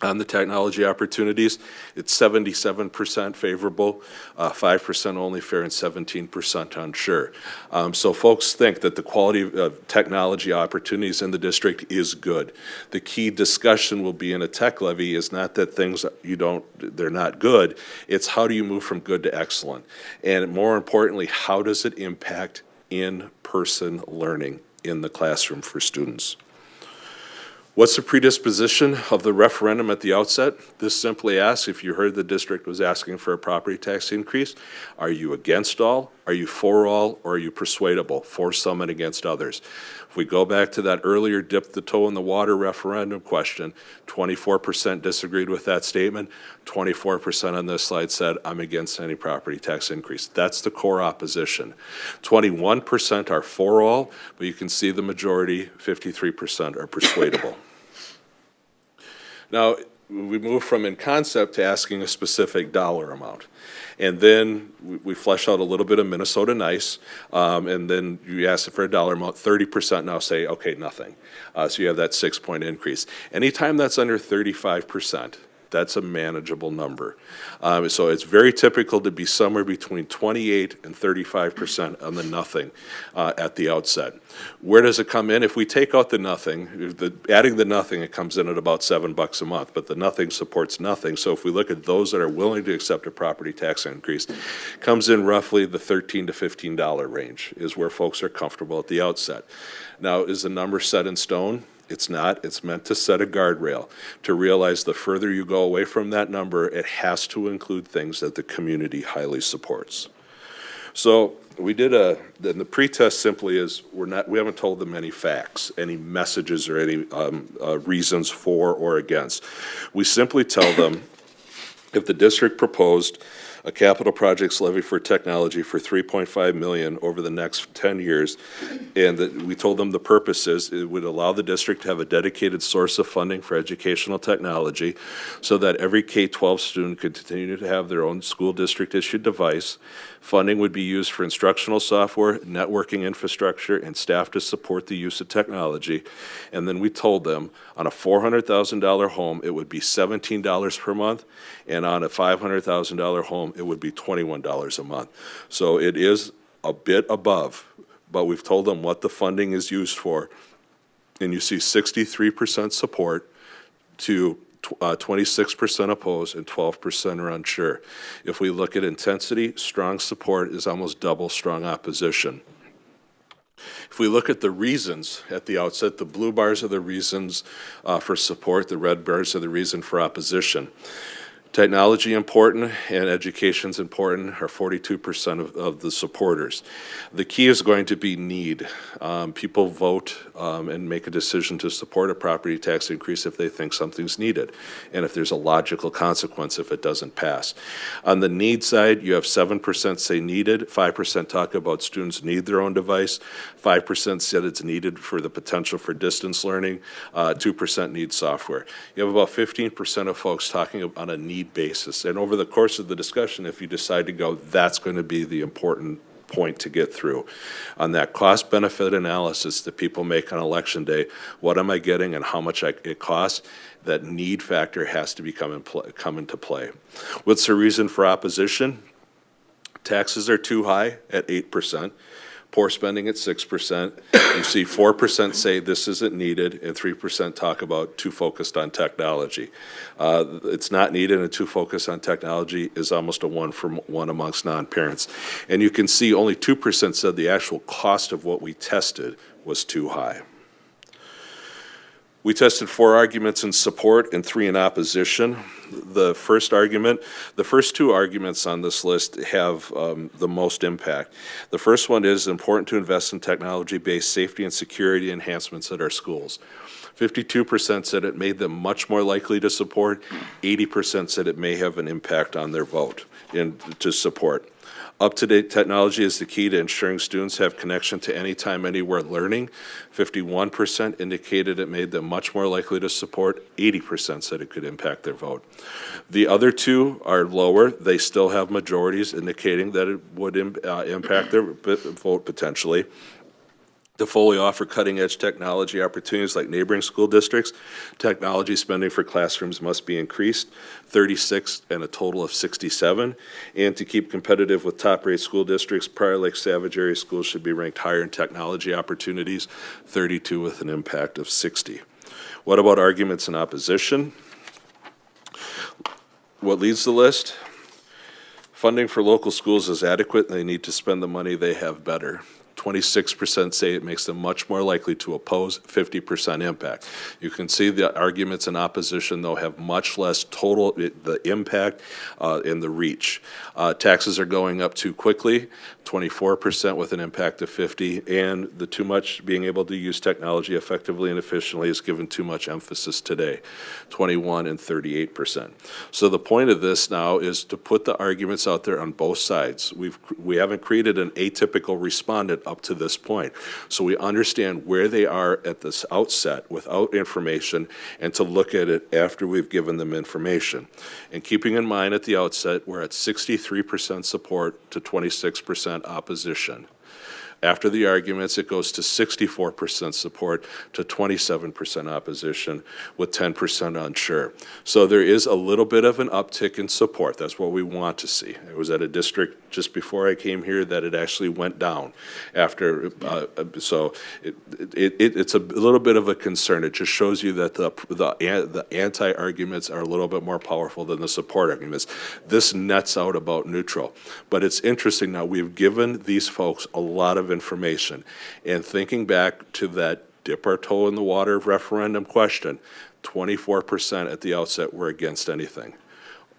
On the technology opportunities, it's 77% favorable, 5% only fair, and 17% unsure. So folks think that the quality of technology opportunities in the district is good. The key discussion will be in a tech levy is not that things they're not good, it's how do you move from good to excellent? And more importantly, how does it impact in-person learning in the classroom for students? What's the predisposition of the referendum at the outset? This simply asks, if you heard the district was asking for a property tax increase, are you against all, are you for all, or are you persuadable, for some and against others? If we go back to that earlier dip the toe in the water referendum question, 24% disagreed with that statement, 24% on this slide said, I'm against any property tax increase. That's the core opposition. 21% are for all, but you can see the majority, 53%, are persuadable. Now, we move from in concept to asking a specific dollar amount. And then we flesh out a little bit of Minnesota nice, and then you ask for a dollar amount, 30% now say, okay, nothing. So you have that 6-point increase. Anytime that's under 35%, that's a manageable number. So it's very typical to be somewhere between 28 and 35% on the nothing at the outset. Where does it come in? If we take out the nothing, adding the nothing, it comes in at about $7 a month, but the nothing supports nothing. So if we look at those that are willing to accept a property tax increase, comes in roughly the $13 to $15 range is where folks are comfortable at the outset. Now, is the number set in stone? It's not. It's meant to set a guardrail, to realize the further you go away from that number, it has to include things that the community highly supports. So we did the pretest simply is we haven't told them any facts, any messages, or any reasons for or against. We simply tell them if the district proposed a capital projects levy for technology for $3.5 million over the next 10 years. And that we told them the purpose is it would allow the district to have a dedicated source of funding for educational technology so that every K-12 student could continue to have their own school district issued device. Funding would be used for instructional software, networking infrastructure, and staff to support the use of technology. And then we told them on a $400,000 home, it would be $17 per month, and on a $500,000 home, it would be $21 a month. So it is a bit above, but we've told them what the funding is used for. And you see 63% support to 26% opposed and 12% are unsure. If we look at intensity, strong support is almost double strong opposition. If we look at the reasons at the outset, the blue bars are the reasons for support, the red bars are the reason for opposition. Technology important and education's important are 42% of the supporters. The key is going to be need. People vote and make a decision to support a property tax increase if they think something's needed and if there's a logical consequence if it doesn't pass. On the need side, you have 7% say needed, 5% talk about students need their own device, 5% said it's needed for the potential for distance learning, 2% need software. You have about 15% of folks talking on a need basis. And over the course of the discussion, if you decide to go, that's going to be the important point to get through. On that cost-benefit analysis that people make on election day, what am I getting and how much it costs, that need factor has to come into play. What's the reason for opposition? Taxes are too high at 8%. Poor spending at 6%. You see 4% say this isn't needed, and 3% talk about too focused on technology. It's not needed, and too focused on technology is almost a 1-for-1 amongst non-parents. And you can see only 2% said the actual cost of what we tested was too high. We tested 4 arguments in support and 3 in opposition. The first two arguments on this list have the most impact. The first one is important to invest in technology-based safety and security enhancements at our schools. 52% said it made them much more likely to support. 80% said it may have an impact on their vote to support. Up-to-date technology is the key to ensuring students have connection to anytime, anywhere learning. 51% indicated it made them much more likely to support. 80% said it could impact their vote. The other 2 are lower. They still have majorities indicating that it would impact their vote potentially. To fully offer cutting-edge technology opportunities like neighboring school districts, technology spending for classrooms must be increased, 36 and a total of 67. And to keep competitive with top-rate school districts, Prior Lake Savage area schools should be ranked higher in technology opportunities, 32 with an impact of 60. What about arguments in opposition? What leads the list? Funding for local schools is adequate, and they need to spend the money they have better. 26% say it makes them much more likely to oppose, 50% impact. You can see the arguments in opposition, though, have much less total, the impact and the reach. Taxes are going up too quickly, 24% with an impact of 50, and the too much being able to use technology effectively and efficiently is given too much emphasis today, 21 and 38%. So the point of this now is to put the arguments out there on both sides. We haven't created an atypical respondent up to this point. So we understand where they are at this outset without information and to look at it after we've given them information. And keeping in mind at the outset, we're at 63% support to 26% opposition. After the arguments, it goes to 64% support to 27% opposition with 10% unsure. So there is a little bit of an uptick in support. That's what we want to see. It was at a district just before I came here that it actually went down after, so it's a little bit of a concern. It just shows you that the anti-arguments are a little bit more powerful than the support arguments. This nets out about neutral. But it's interesting now, we've given these folks a lot of information. And thinking back to that dip our toe in the water referendum question, 24% at the outset were against anything.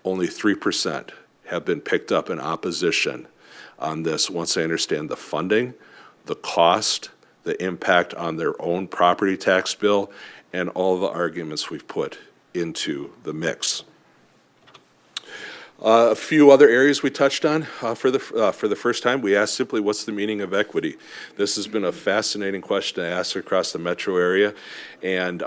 Only 3% have been picked up in opposition on this once they understand the funding, the cost, the impact on their own property tax bill, and all the arguments we've put into the mix. A few other areas we touched on for the first time. We asked simply, what's the meaning of equity? This has been a fascinating question to ask across the metro area, and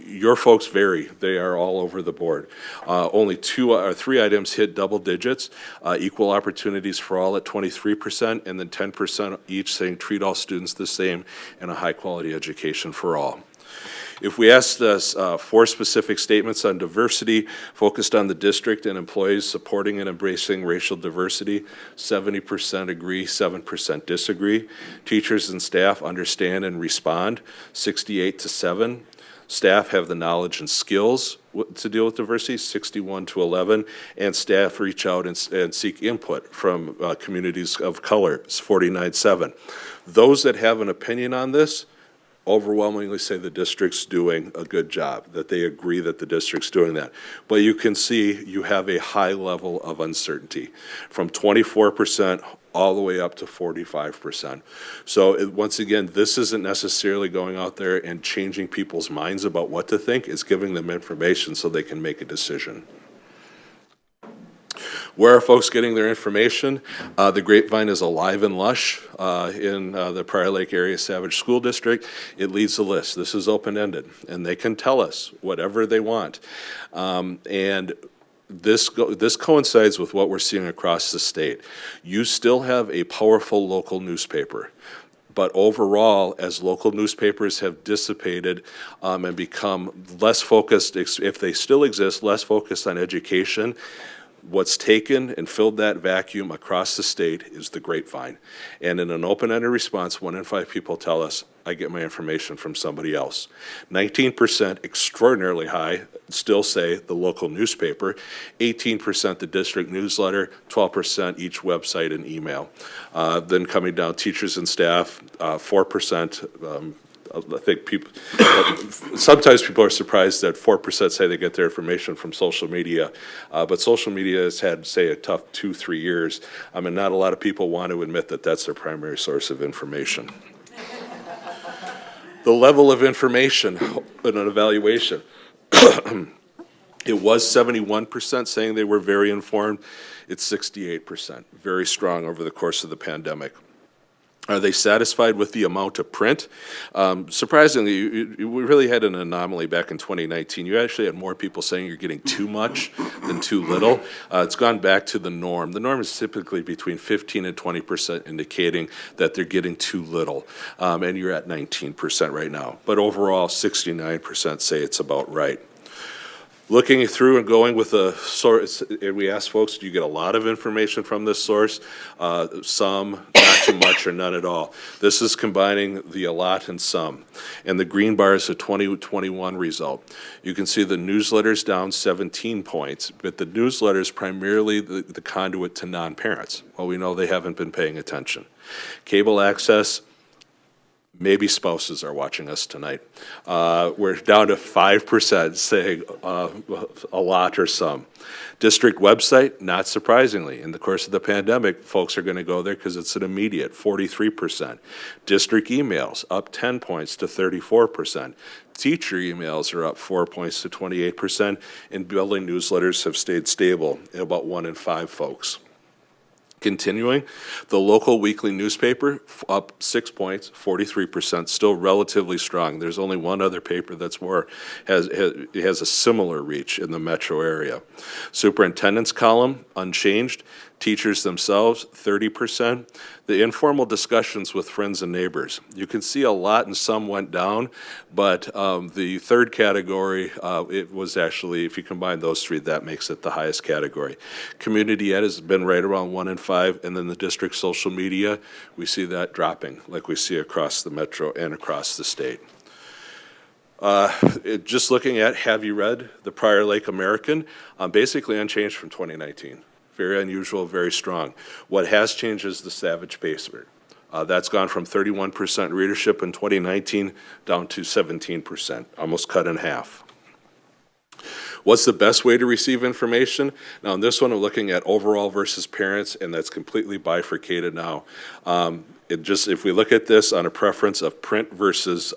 your folks vary. They are all over the board. Only 2 or 3 items hit double digits. Equal opportunities for all at 23%, and then 10% each saying treat all students the same and a high-quality education for all. If we asked us 4 specific statements on diversity focused on the district and employees supporting and embracing racial diversity, 70% agree, 7% disagree. Teachers and staff understand and respond, 68-7. Staff have the knowledge and skills to deal with diversity, 61-11, and staff reach out and seek input from communities of color, 49-7. Those that have an opinion on this overwhelmingly say the district's doing a good job, that they agree that the district's doing that. But you can see you have a high level of uncertainty, from 24% all the way up to 45%. So once again, this isn't necessarily going out there and changing people's minds about what to think. It's giving them information so they can make a decision. Where are folks getting their information? The Grapevine is alive and lush in the Prior Lake Area Savage School District. It leads the list. This is open-ended, and they can tell us whatever they want. And this coincides with what we're seeing across the state. You still have a powerful local newspaper. But overall, as local newspapers have dissipated and become less focused, if they still exist, less focused on education, what's taken and filled that vacuum across the state is the Grapevine. And in an open-ended response, 1 in 5 people tell us, I get my information from somebody else. 19%, extraordinarily high, still say the local newspaper, 18% the district newsletter, 12% each website and email. Then coming down, teachers and staff, 4%, I think sometimes people are surprised that 4% say they get their information from social media, but social media has had, say, a tough 2-3 years. I mean, not a lot of people want to admit that that's their primary source of information. The level of information in an evaluation. It was 71% saying they were very informed. It's 68%, very strong over the course of the pandemic. Are they satisfied with the amount of print? Surprisingly, we really had an anomaly back in 2019. You actually had more people saying you're getting too much than too little. It's gone back to the norm. The norm is typically between 15 and 20% indicating that they're getting too little, and you're at 19% right now. But overall, 69% say it's about right. Looking through and going with a source, we ask folks, do you get a lot of information from this source? Some, not too much, or none at all. This is combining the a lot and some. And the green bar is the 2021 result. You can see the newsletter's down 17 points, but the newsletter is primarily the conduit to non-parents. Well, we know they haven't been paying attention. Cable access, maybe spouses are watching us tonight. We're down to 5% saying a lot or some. District website, not surprisingly. In the course of the pandemic, folks are going to go there because it's an immediate 43%. District emails, up 10 points to 34%. Teacher emails are up 4 points to 28%. And building newsletters have stayed stable at about 1 in 5 folks. Continuing, the local weekly newspaper up 6 points, 43%, still relatively strong. There's only one other paper that's has a similar reach in the metro area. Superintendent's column unchanged. Teachers themselves 30%. The informal discussions with friends and neighbors. You can see a lot and some went down, but the third category, it was actually, if you combine those three, that makes it the highest category. Community ed has been right around 1 in 5, and then the district social media, we see that dropping like we see across the metro and across the state. Just looking at, have you read the Prior Lake American? Basically unchanged from 2019. Very unusual, very strong. What has changed is the Savage paper. That's gone from 31% readership in 2019 down to 17%, almost cut in half. What's the best way to receive information? Now, in this one, I'm looking at overall versus parents, and that's completely bifurcated now. If we look at this on a preference of print versus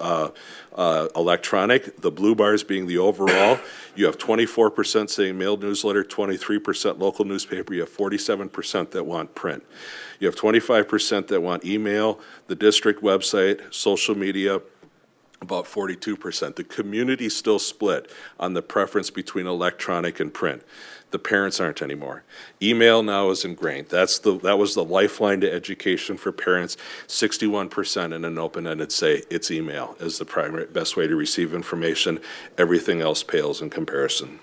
electronic, the blue bars being the overall, you have 24% saying mailed newsletter, 23% local newspaper, you have 47% that want print. You have 25% that want email, the district website, social media, about 42%. The community's still split on the preference between electronic and print. The parents aren't anymore. Email now is ingrained. That was the lifeline to education for parents. 61% in an open-ended say it's email as the primary best way to receive information. Everything else pales in comparison.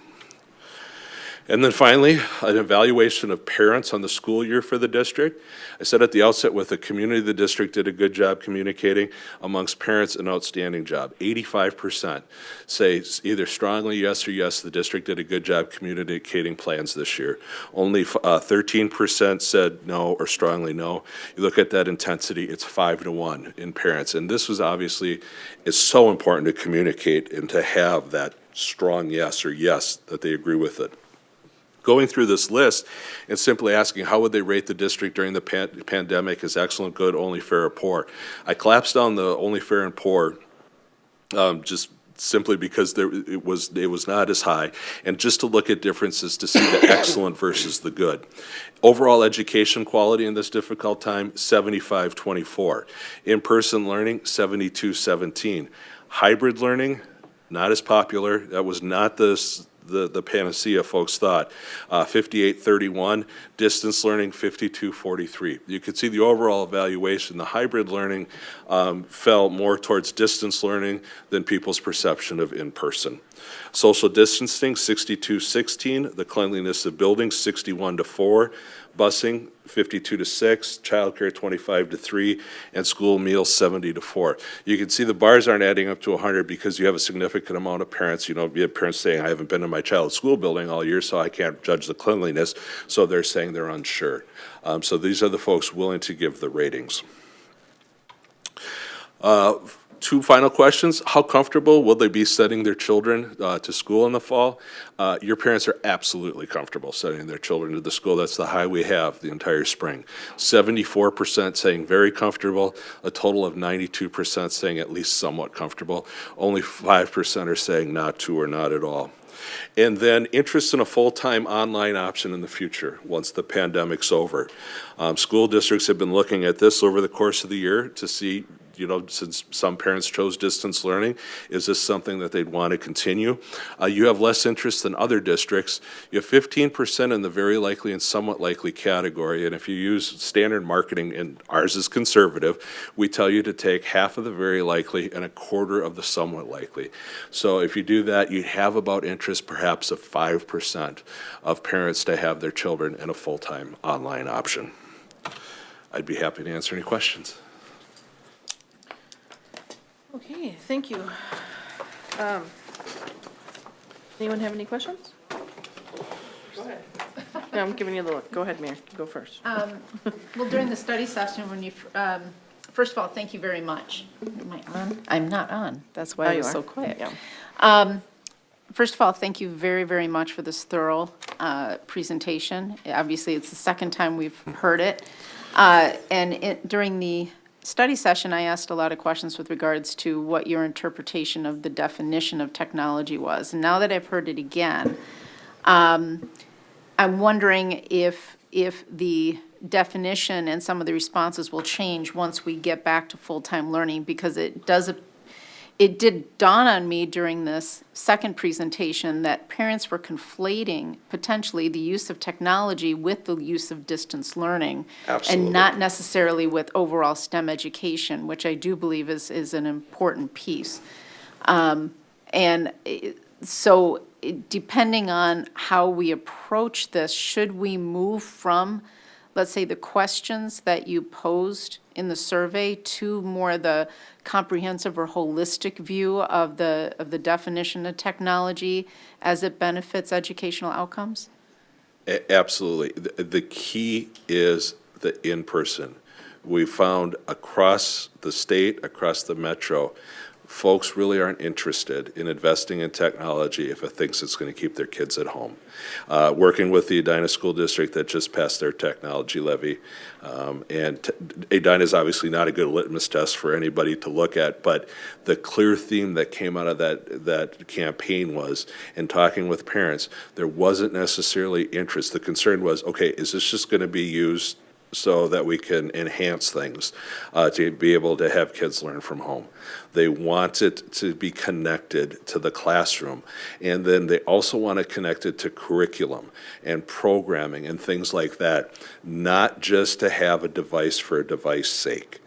And then finally, an evaluation of parents on the school year for the district. I said at the outset with the community, the district did a good job communicating. Amongst parents, an outstanding job. 85% say either strongly yes or yes, the district did a good job communicating plans this year. Only 13% said no or strongly no. You look at that intensity, it's 5-1 in parents. And this was obviously, it's so important to communicate and to have that strong yes or yes that they agree with it. Going through this list and simply asking how would they rate the district during the pandemic as excellent, good, only fair, or poor. I collapsed down the only fair and poor just simply because it was not as high, and just to look at differences to see the excellent versus the good. Overall education quality in this difficult time, 75-24. In-person learning, 72-17. Hybrid learning, not as popular. That was not the panacea folks thought. 58-31, distance learning 52-43. You can see the overall evaluation. The hybrid learning fell more towards distance learning than people's perception of in-person. Social distancing 62-16, the cleanliness of buildings 61-4, busing 52-6, childcare 25-3, and school meals 70-4. You can see the bars aren't adding up to 100 because you have a significant amount of parents. You have parents saying, I haven't been in my child's school building all year, so I can't judge the cleanliness. So they're saying they're unsure. So these are the folks willing to give the ratings. Two final questions. How comfortable will they be sending their children to school in the fall? Your parents are absolutely comfortable sending their children to the school. That's the high we have the entire spring. 74% saying very comfortable, a total of 92% saying at least somewhat comfortable. Only 5% are saying not to or not at all. And then interest in a full-time online option in the future, once the pandemic's over. School districts have been looking at this over the course of the year to see, since some parents chose distance learning, is this something that they'd want to continue? You have less interest than other districts. You have 15% in the very likely and somewhat likely category, and if you use standard marketing, and ours is conservative, we tell you to take half of the very likely and a quarter of the somewhat likely. So if you do that, you have about interest perhaps of 5% of parents to have their children in a full-time online option. I'd be happy to answer any questions. Okay, thank you. Anyone have any questions? Go ahead. No, I'm giving you the look. Go ahead, Mayor. Go first. Well, during the study session, when you, first of all, thank you very much. Am I on? I'm not on. That's why Oh, I you was are? so quiet. Yeah. First of all, thank you very, very much for this thorough presentation. Obviously, it's the second time we've heard it. During the study session, I asked a lot of questions with regards to what your interpretation of the definition of technology was. And now that I've heard it again, I'm wondering if the definition and some of the responses will change once we get back to full-time learning, because it did dawn on me during this second presentation that parents were conflating potentially the use of technology with the use of distance learning. Absolutely. And not necessarily with overall STEM education, which I do believe is an important piece. So depending on how we approach this, should we move from, let's say, the questions that you posed in the survey to more the comprehensive or holistic view of the definition of technology as it benefits educational outcomes? Absolutely. The key is the in-person. We found across the state, across the metro, folks really aren't interested in investing in technology if it thinks it's going to keep their kids at home. Working with the Edina School District that just passed their technology levy, and Edina is obviously not a good litmus test for anybody to look at, but the clear theme that came out of that campaign was, in talking with parents, there wasn't necessarily interest. The concern was, okay, is this just going to be used so that we can enhance things, to be able to have kids learn from home? They want it to be connected to the classroom, and then they also want to connect it to curriculum and programming and things like that, not just to have a device for a device's sake,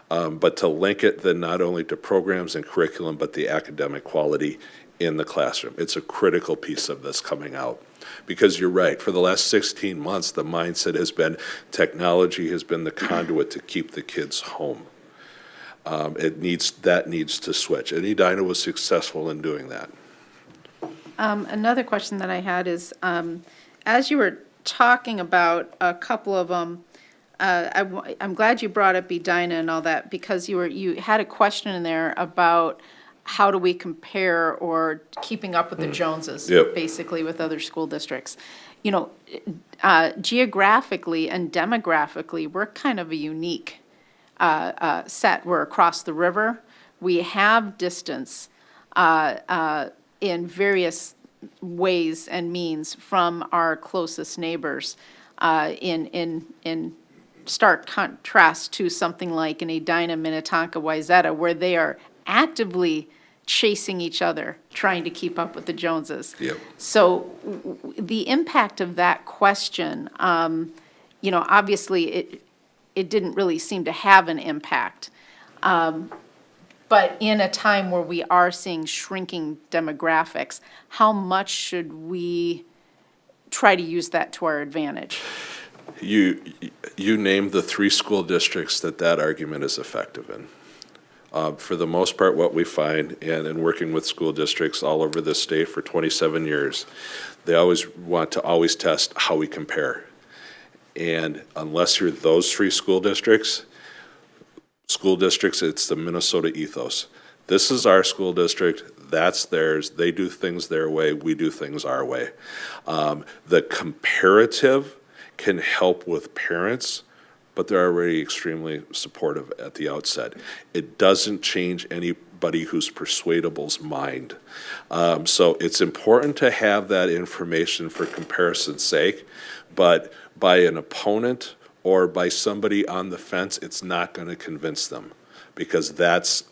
but to link it then not only to programs and curriculum, but the academic quality in the classroom. It's a critical piece of this coming out. Because you're right, for the last 16 months, the mindset has been technology has been the conduit to keep the kids home. That needs to switch, and Edina was successful in doing that. Another question that I had is, as you were talking about a couple of them, I'm glad you brought up Edina and all that, because you had a question in there about how do we compare or keeping up with the Joneses, Yep. basically, with other school districts. Geographically and demographically, we're kind of a unique set. We're across the river. We have distance in various ways and means from our closest neighbors, in stark contrast to something like an Edina, Minnetonka, Wayzata, where they are actively chasing each other, trying to keep up with the Joneses. Yep. So the impact of that question, obviously it didn't really seem to have an impact. But in a time where we are seeing shrinking demographics, how much should we try to use that to our advantage? You named the 3 school districts that argument is effective in. For the most part, what we find, and in working with school districts all over the state for 27 years, they always want to always test how we compare. And unless you're those 3 school districts, it's the Minnesota ethos. This is our school district, that's theirs, they do things their way, we do things our way. The comparative can help with parents, but they're already extremely supportive at the outset. It doesn't change any everybody who's persuadable's mind. So it's important to have that information for comparison's sake, but by an opponent or by somebody on the fence, it's not going to convince them, because that's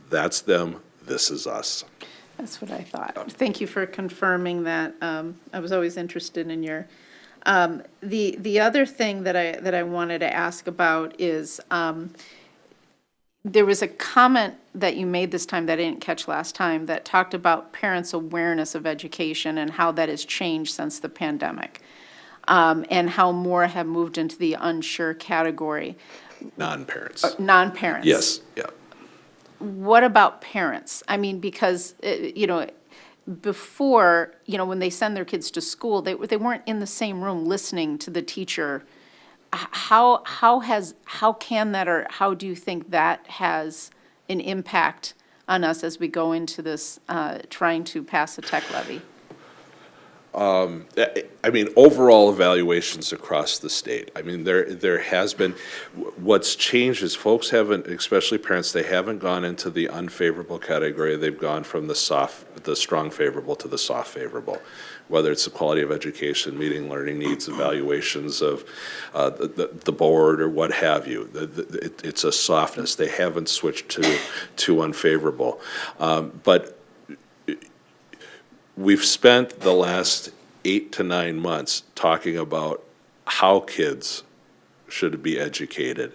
them, this is us. That's what I thought. Thank you for confirming that. I was always interested in your, the other thing that I wanted to ask about is, there was a comment that you made this time that I didn't catch last time that talked about parents' awareness of education and how that has changed since the pandemic, and how more have moved into the unsure category. Non-parents. Non-parents. Yes, yeah. What about parents? I mean, because, before, when they send their kids to school, they weren't in the same room listening to the teacher. How can that, or how do you think that has an impact on us as we go into this, trying to pass a tech levy? I mean, overall evaluations across the state. I mean, there has been, what's changed is folks haven't, especially parents, they haven't gone into the unfavorable category. They've gone from the strong favorable to the soft favorable, whether it's the quality of education, meeting learning needs, evaluations of the board or what have you. It's a softness. They haven't switched to unfavorable. But we've spent the last 8 to 9 months talking about how kids should be educated.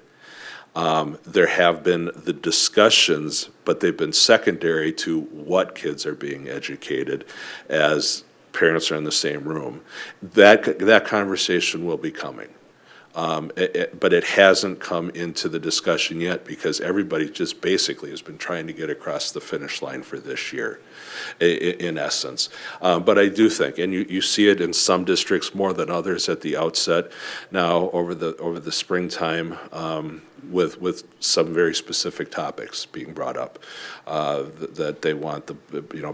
There have been the discussions, but they've been secondary to what kids are being educated as parents are in the same room. That conversation will be coming. But it hasn't come into the discussion yet because everybody just basically has been trying to get across the finish line for this year, in essence. But I do think, and you see it in some districts more than others at the outset now over the springtime, with some very specific topics being brought up that they want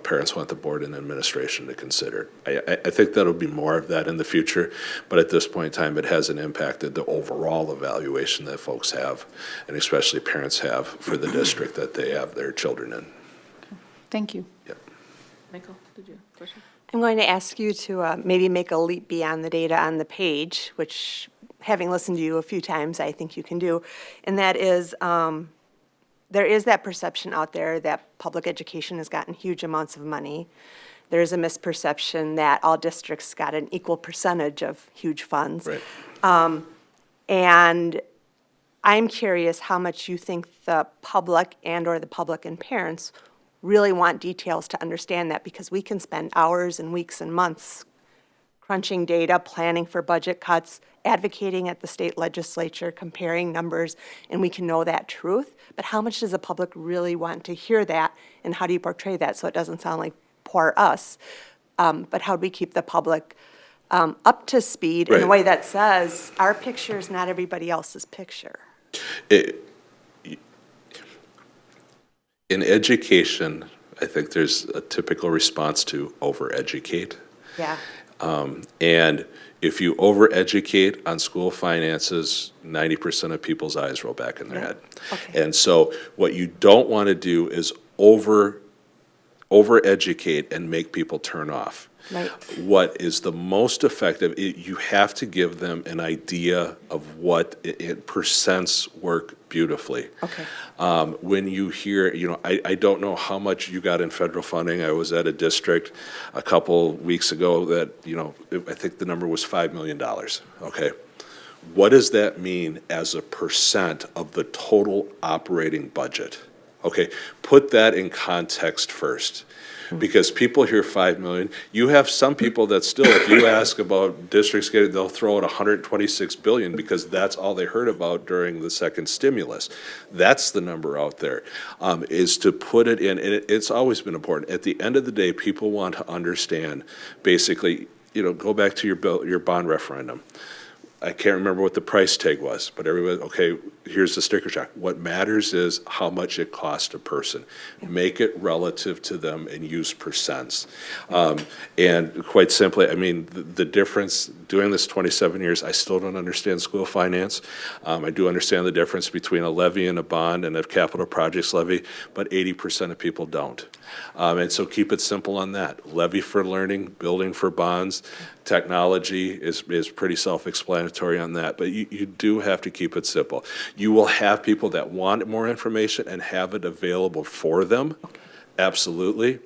parents want the board and administration to consider. I think that'll be more of that in the future, but at this point in time, it hasn't impacted the overall evaluation that folks have, and especially parents have for the district that they have their children in. Thank you. Yep. Michael, did you have a question? I'm going to ask you to maybe make a leap beyond the data on the page, which, having listened to you a few times, I think you can do. And that is, there is that perception out there that public education has gotten huge amounts of money. There's a misperception that all districts got an equal percentage of huge funds. Right. And I'm curious how much you think the public and/or the public and parents really want details to understand that, because we can spend hours and weeks and months crunching data, planning for budget cuts, advocating at the state legislature, comparing numbers, and we can know that truth. But how much does the public really want to hear that, and how do you portray that so it doesn't sound like poor us? But how do we keep the public up to speed in a way that says our picture is not everybody else's picture? In education, I think there's a typical response to overeducate. Yeah. And if you overeducate on school finances, 90% of people's eyes roll back in their head. Okay. And so what you don't want to do is overeducate and make people turn off. Right. What is the most effective, you have to give them an idea of what it percents work beautifully. Okay. When you hear, I don't know how much you got in federal funding. I was at a district a couple weeks ago that, I think the number was $5 million, okay? What does that mean as a percent of the total operating budget? Okay, put that in context first. Because people hear 5 million. You have some people that still, if you ask about districts getting, they'll throw out 126 billion because that's all they heard about during the second stimulus. That's the number out there, is to put it in, and it's always been important. At the end of the day, people want to understand, basically, go back to your bond referendum. I can't remember what the price tag was, but everybody, okay, here's the sticker shock. What matters is how much it costs a person. Make it relative to them and use percents. And quite simply, I mean, the difference doing this 27 years, I still don't understand school finance. I do understand the difference between a levy and a bond and a capital projects levy, but 80% of people don't. And so keep it simple on that. Levy for learning, building for bonds, technology is pretty self-explanatory on that, but you do have to keep it simple. You will have people that want more information and have it available for them, absolutely.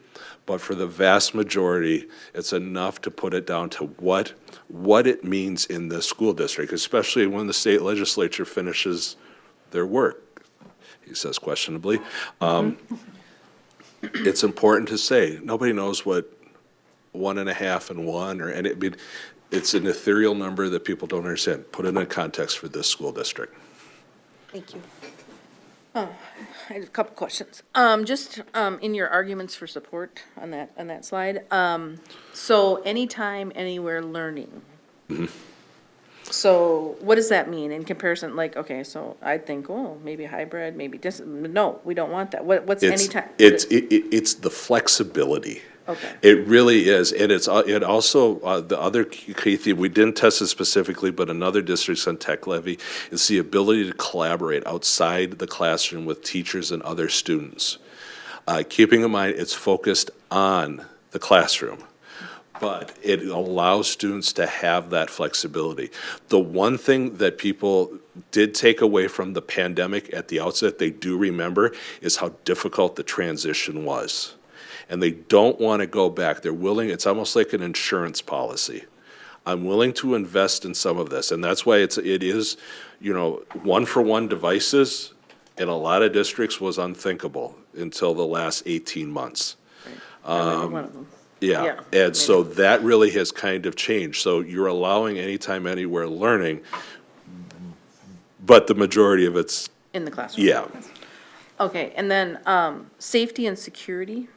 But for the vast majority, it's enough to put it down to what it means in the school district, especially when the state legislature finishes their work, he says questionably. It's important to say, nobody knows what 1.5 and 1, or, and it's an ethereal number that people don't understand. Put it in context for this school district. Thank you. I have a couple questions. Just in your arguments for support on that slide. So anytime, anywhere learning. So what does that mean in comparison? Like, okay, so I think, oh, maybe hybrid, maybe no, we don't want that. What's anytime? It's the flexibility. Okay. It really is, and it also, the other key theme, we didn't test it specifically, but in other districts on tech levy, is the ability to collaborate outside the classroom with teachers and other students. Keeping in mind, it's focused on the classroom, but it allows students to have that flexibility. The one thing that people did take away from the pandemic at the outset, they do remember, is how difficult the transition was. And they don't want to go back. They're willing, it's almost like an insurance policy. I'm willing to invest in some of this, and that's why it is, one-for-one devices in a lot of districts was unthinkable until the last 18 months. One of them. Yeah, Yeah, and so that really has kind of changed. So you're allowing anytime, anywhere learning, but the majority of it's, In the classroom. yeah. Okay, and then safety and security.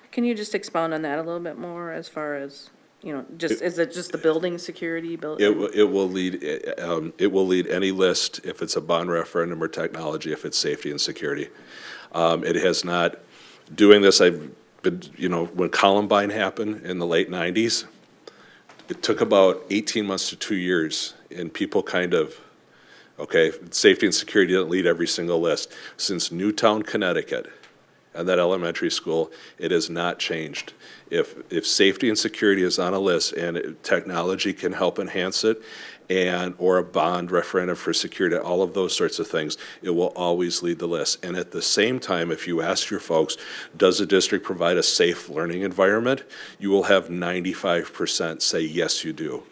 Can you just expound on that a little bit more as far as, is it just the building security? It will lead any list if it's a bond referendum or technology, if it's safety and security. It has not, doing this, I've been, when Columbine happened in the late 90s, it took about 18 months to 2 years, and people kind of, okay, safety and security didn't lead every single list. Since Newtown, Connecticut, and that elementary school, it has not changed. If safety and security is on a list and technology can help enhance it, or a bond referendum for security, all of those sorts of things, it will always lead the list. And at the same time, if you ask your folks, does the district provide a safe learning environment? You will have 95% say, yes, you do.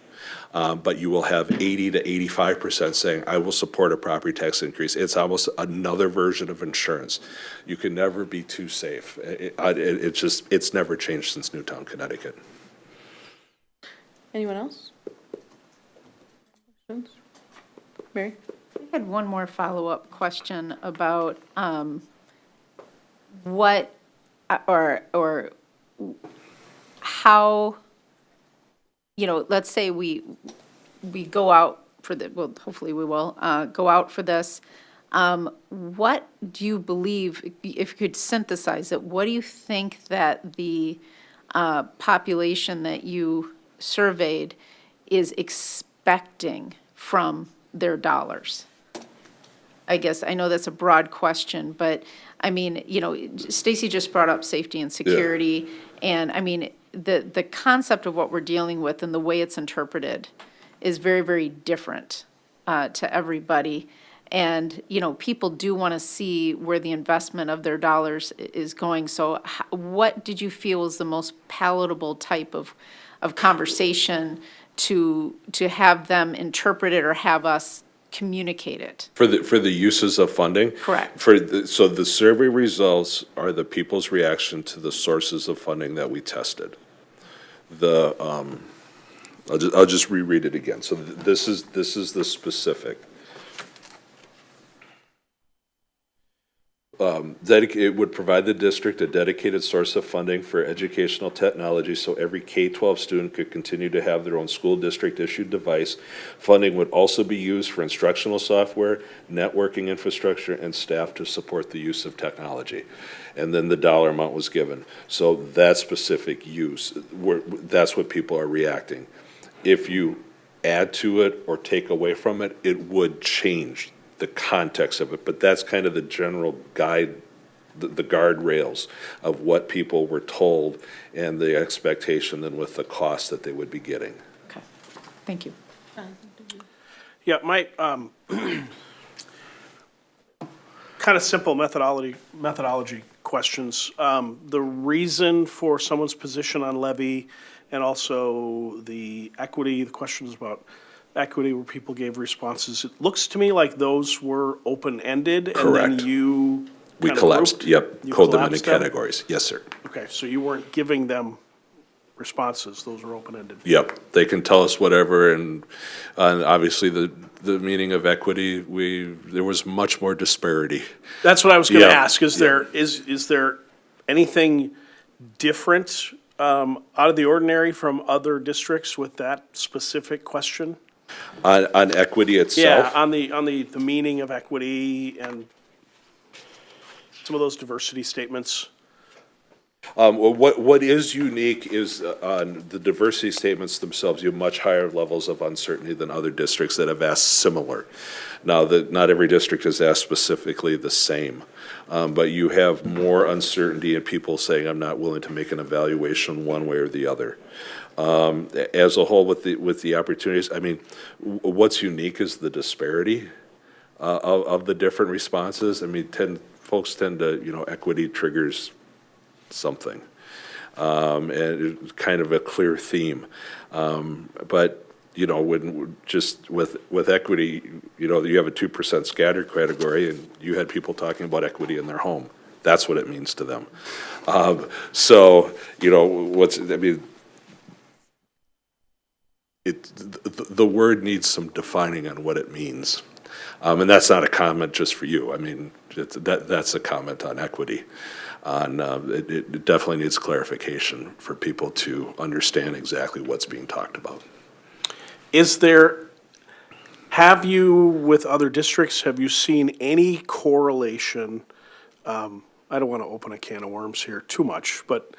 But you will have 80 to 85% saying, I will support a property tax increase. It's almost another version of insurance. You can never be too safe. It's never changed since Newtown, Connecticut. Anyone else? Questions? Mary? I had one more follow-up question about what or how, let's say we go out for well, hopefully we will go out for this. What do you believe, if you could synthesize it, what do you think that the population that you surveyed is expecting from their dollars? I guess, I know that's a broad question, but I mean, Stacy just brought up safety and security, and I mean, the concept of what we're dealing with and the way it's interpreted is very, very different to everybody. And, people do want to see where the investment of their dollars is going. So what did you feel was the most palatable type of conversation to have them interpret it or have us communicate it? For the uses of funding? Correct. So the survey results are the people's reaction to the sources of funding that we tested. I'll just reread it again. So this is the specific. It would provide the district a dedicated source of funding for educational technology so every K-12 student could continue to have their own school district issued device. Funding would also be used for instructional software, networking infrastructure, and staff to support the use of technology. And then the dollar amount was given. So that specific use, that's what people are reacting. If you add to it or take away from it, it would change the context of it. But that's kind of the general guide, the guardrails of what people were told and the expectation then with the cost that they would be getting. Okay, thank you. Yeah, my, kind of simple methodology questions. The reason for someone's position on levy and also the equity, the questions about equity where people gave responses, it looks to me like those were open-ended. And Correct. then you We kind of collapsed, grouped- yep, you called them into collapsed them? categories. Yes, sir. Okay, so you weren't giving them responses, those were open-ended. Yep, they can tell us whatever, and obviously the meaning of equity, there was much more disparity. That's what I was gonna Yeah, ask, is there anything different, out of the ordinary from other districts with that specific question? On equity Yeah, itself, on the meaning of equity and some of those diversity statements. well, what is unique is on the diversity statements themselves, you have much higher levels of uncertainty than other districts that have asked similar. Now, not every district has asked specifically the same, but you have more uncertainty in people saying, I'm not willing to make an evaluation one way or the other. As a whole, with the opportunities, I mean, what's unique is the disparity of the different responses. I mean, folks tend to, equity triggers something, and it's kind of a clear theme. But when just with equity, you have a 2% scatter category, and you had people talking about equity in their home. That's what it means to them. The word needs some defining on what it means. And that's not a comment just for you. I mean, that's a comment on equity. It definitely needs clarification for people to understand exactly what's being talked about. Have you, with other districts, have you seen any correlation? I don't want to open a can of worms here too much, but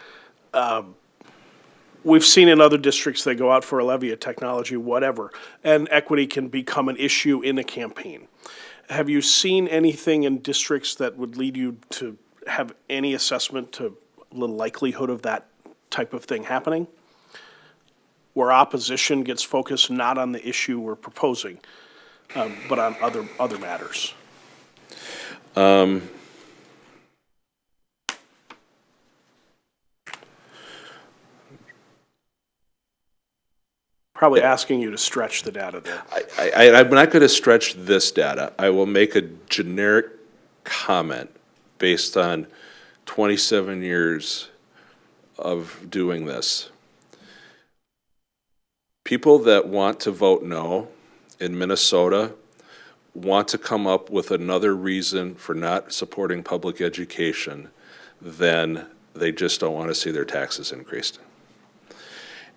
we've seen in other districts, they go out for a levy, a technology, whatever, and equity can become an issue in a campaign. Have you seen anything in districts that would lead you to have any assessment to the likelihood of that type of thing happening? Where opposition gets focused not on the issue we're proposing, but on other matters? Probably asking you to stretch the data there. I'm not going to stretch this data. I will make a generic comment based on 27 years of doing this. People that want to vote no in Minnesota want to come up with another reason for not supporting public education than they just don't want to see their taxes increased.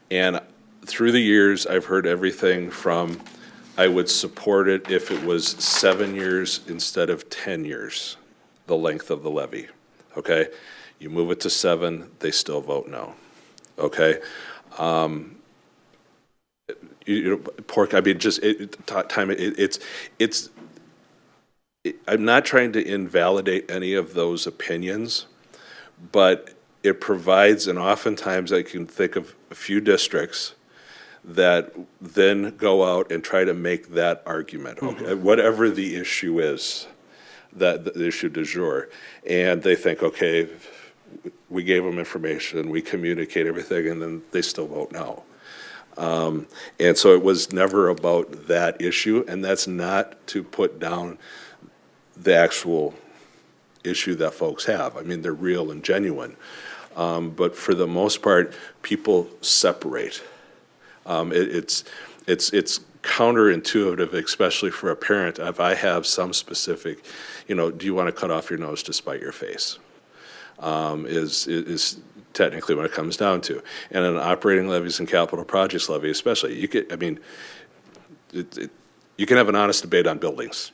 And through the years, I've heard everything from, I would support it if it was 7 years instead of 10 years, the length of the levy, okay? You move it to 7, they still vote no, okay? Pork, I mean, I'm not trying to invalidate any of those opinions, but it provides, and oftentimes I can think of a few districts that then go out and try to make that argument, okay, whatever the issue is, that the issue du jour, and they think, okay, we gave them information, we communicate everything, and then they still vote no. And so it was never about that issue, and that's not to put down the actual issue that folks have. I mean, they're real and genuine. But for the most part, people separate. It's counterintuitive, especially for a parent, if I have some specific, do you want to cut off your nose to spite your face? Is technically what it comes down to. And in operating levies and capital projects levy especially, you can have an honest debate on buildings,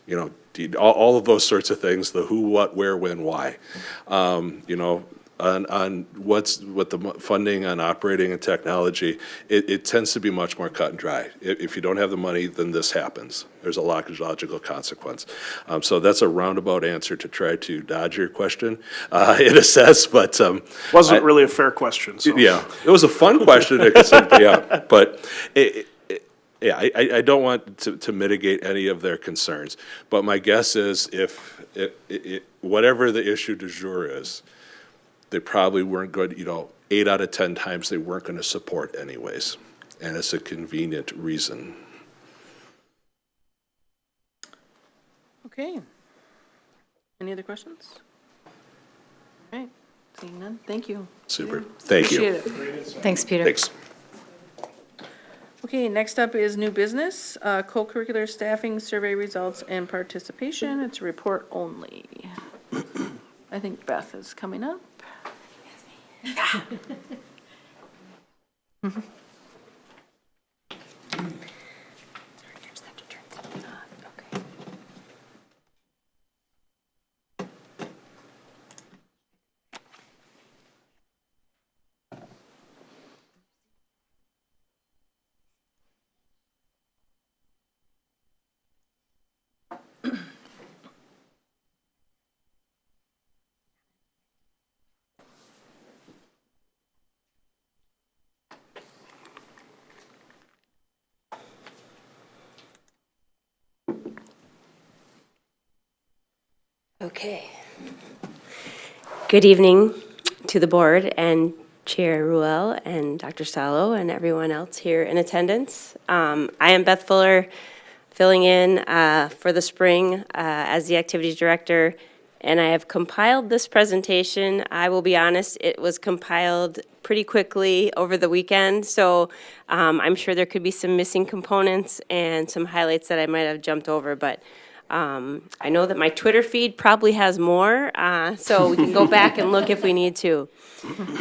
all of those sorts of things, the who, what, where, when, why. on what the funding on operating and technology, it tends to be much more cut and dry. If you don't have the money, then this happens. There's a logical consequence. So that's a roundabout answer to try to dodge your question in a sense, but. Wasn't really a fair question, so. Yeah, it was a fun question, yeah, but yeah, I don't want to mitigate any of their concerns, but my guess is if whatever the issue du jour is, they probably weren't going, 8 out of 10 times they weren't going to support anyways, and it's a convenient reason. Okay. Any other questions? All right, seeing none, thank you. Super, thank you. Appreciate it. Thanks, Peter. Thanks. Okay, next up is new business, co-curricular staffing survey results and participation. It's a report only. I think Beth is coming up. Okay. Good evening to the board and Chair Ruel and Dr. Salo and everyone else here in attendance. I am Beth Fuller, filling in for the spring as the activities director, and I have compiled this presentation. I will be honest, it was compiled pretty quickly over the weekend, so I'm sure there could be some missing components and some highlights that I might have jumped over, but I know that my Twitter feed probably has more, so we can go back and look if we need to.